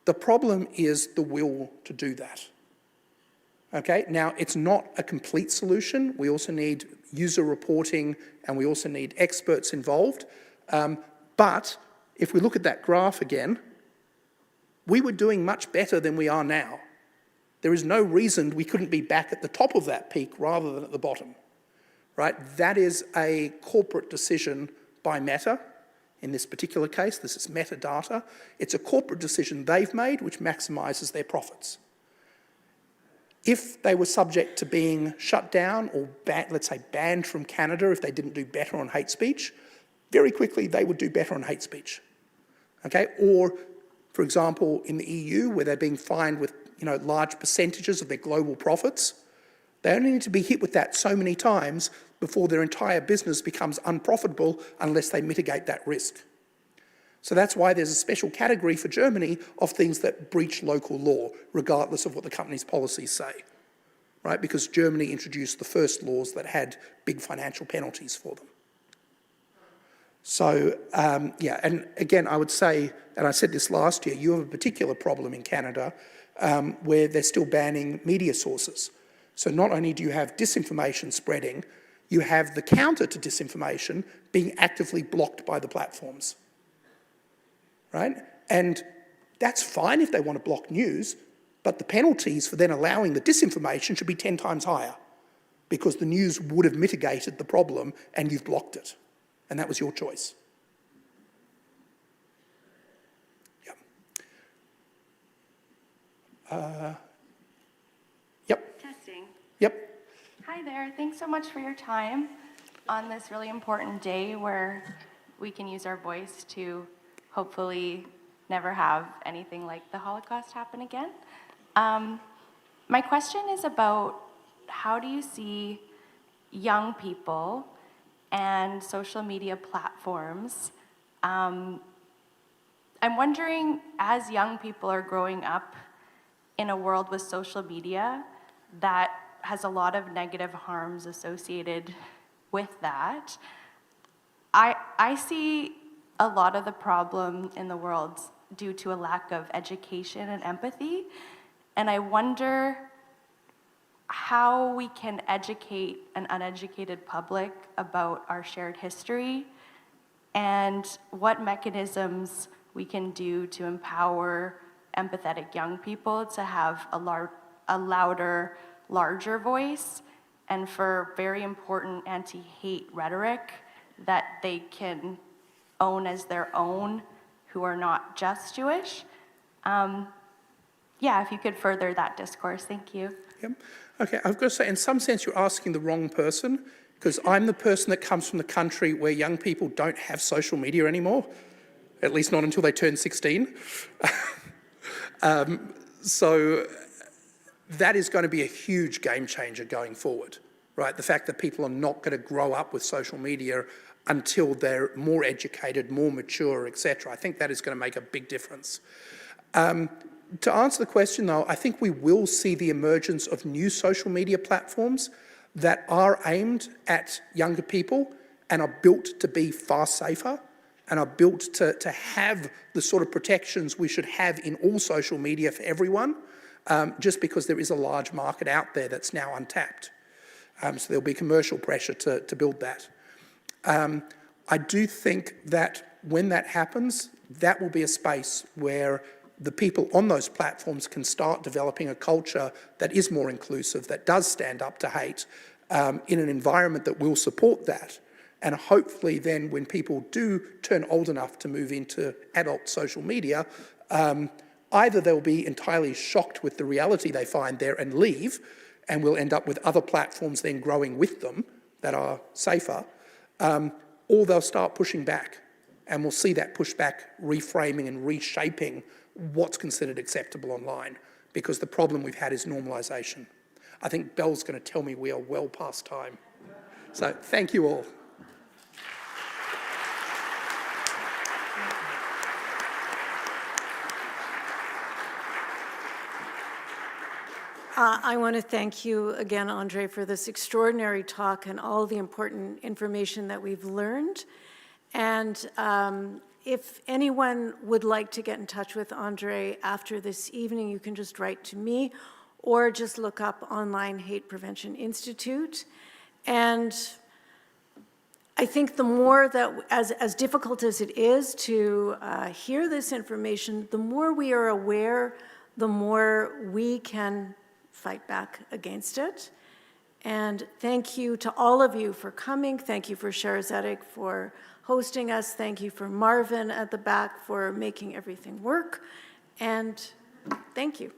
S3: The problem is the will to do that. Okay, now it's not a complete solution. We also need user reporting and we also need experts involved. But if we look at that graph again, we were doing much better than we are now. There is no reason we couldn't be back at the top of that peak rather than at the bottom, right? That is a corporate decision by Meta. In this particular case, this is metadata. It's a corporate decision they've made which maximises their profits. If they were subject to being shut down or, let's say, banned from Canada if they didn't do better on hate speech, very quickly they would do better on hate speech. Okay? Or, for example, in the EU, where they're being fined with large percentages of their global profits, they only need to be hit with that so many times before their entire business becomes unprofitable unless they mitigate that risk. So that's why there's a special category for Germany of things that breach local law, regardless of what the company's policies say, right? Because Germany introduced the first laws that had big financial penalties for them. So, yeah, and again, I would say, and I said this last year, you have a particular problem in Canada where they're still banning media sources. So not only do you have disinformation spreading, you have the counter to disinformation being actively blocked by the platforms, right? And that's fine if they want to block news, but the penalties for then allowing the disinformation should be 10 times higher because the news would have mitigated the problem and you've blocked it. And that was your choice. Yep. Yep.
S9: Testing.
S3: Yep.
S9: Hi there. Thanks so much for your time on this really important day where we can use our voice to hopefully never have anything like the Holocaust happen again. My question is about how do you see young people and social media platforms? I'm wondering, as young people are growing up in a world with social media that has a lot of negative harms associated with that, I see a lot of the problem in the world due to a lack of education and empathy, and I wonder how we can educate an uneducated public about our shared history and what mechanisms we can do to empower empathetic young people to have a louder, larger voice, and for very important anti-hate rhetoric that they can own as their own, who are not just Jewish. Yeah, if you could further that discourse, thank you.
S3: Yep. Okay, I've got to say, in some sense, you're asking the wrong person, because I'm the person that comes from the country where young people don't have social media anymore, at least not until they turn 16. So that is going to be a huge game changer going forward, right? The fact that people are not going to grow up with social media until they're more educated, more mature, etc. I think that is going to make a big difference. To answer the question, though, I think we will see the emergence of new social media platforms that are aimed at younger people and are built to be far safer and are built to have the sort of protections we should have in all social media for everyone, just because there is a large market out there that's now untapped. So there'll be commercial pressure to build that. I do think that when that happens, that will be a space where the people on those platforms can start developing a culture that is more inclusive, that does stand up to hate, in an environment that will support that. And hopefully then when people do turn old enough to move into adult social media, either they'll be entirely shocked with the reality they find there and leave, and we'll end up with other platforms then growing with them that are safer, or they'll start pushing back. And we'll see that pushback reframing and reshaping what's considered acceptable online, because the problem we've had is normalisation. I think Belle's going to tell me we are well past time. So thank you all.
S2: I want to thank you again, Andre, for this extraordinary talk and all the important information that we've learned. And if anyone would like to get in touch with Andre after this evening, you can just write to me or just look up online Hate Prevention Institute. And I think the more that, as difficult as it is to hear this information, the more we are aware, the more we can fight back against it. And thank you to all of you for coming. Thank you for Zedek for hosting us. Thank you for Marvin at the back for making everything work. And thank you.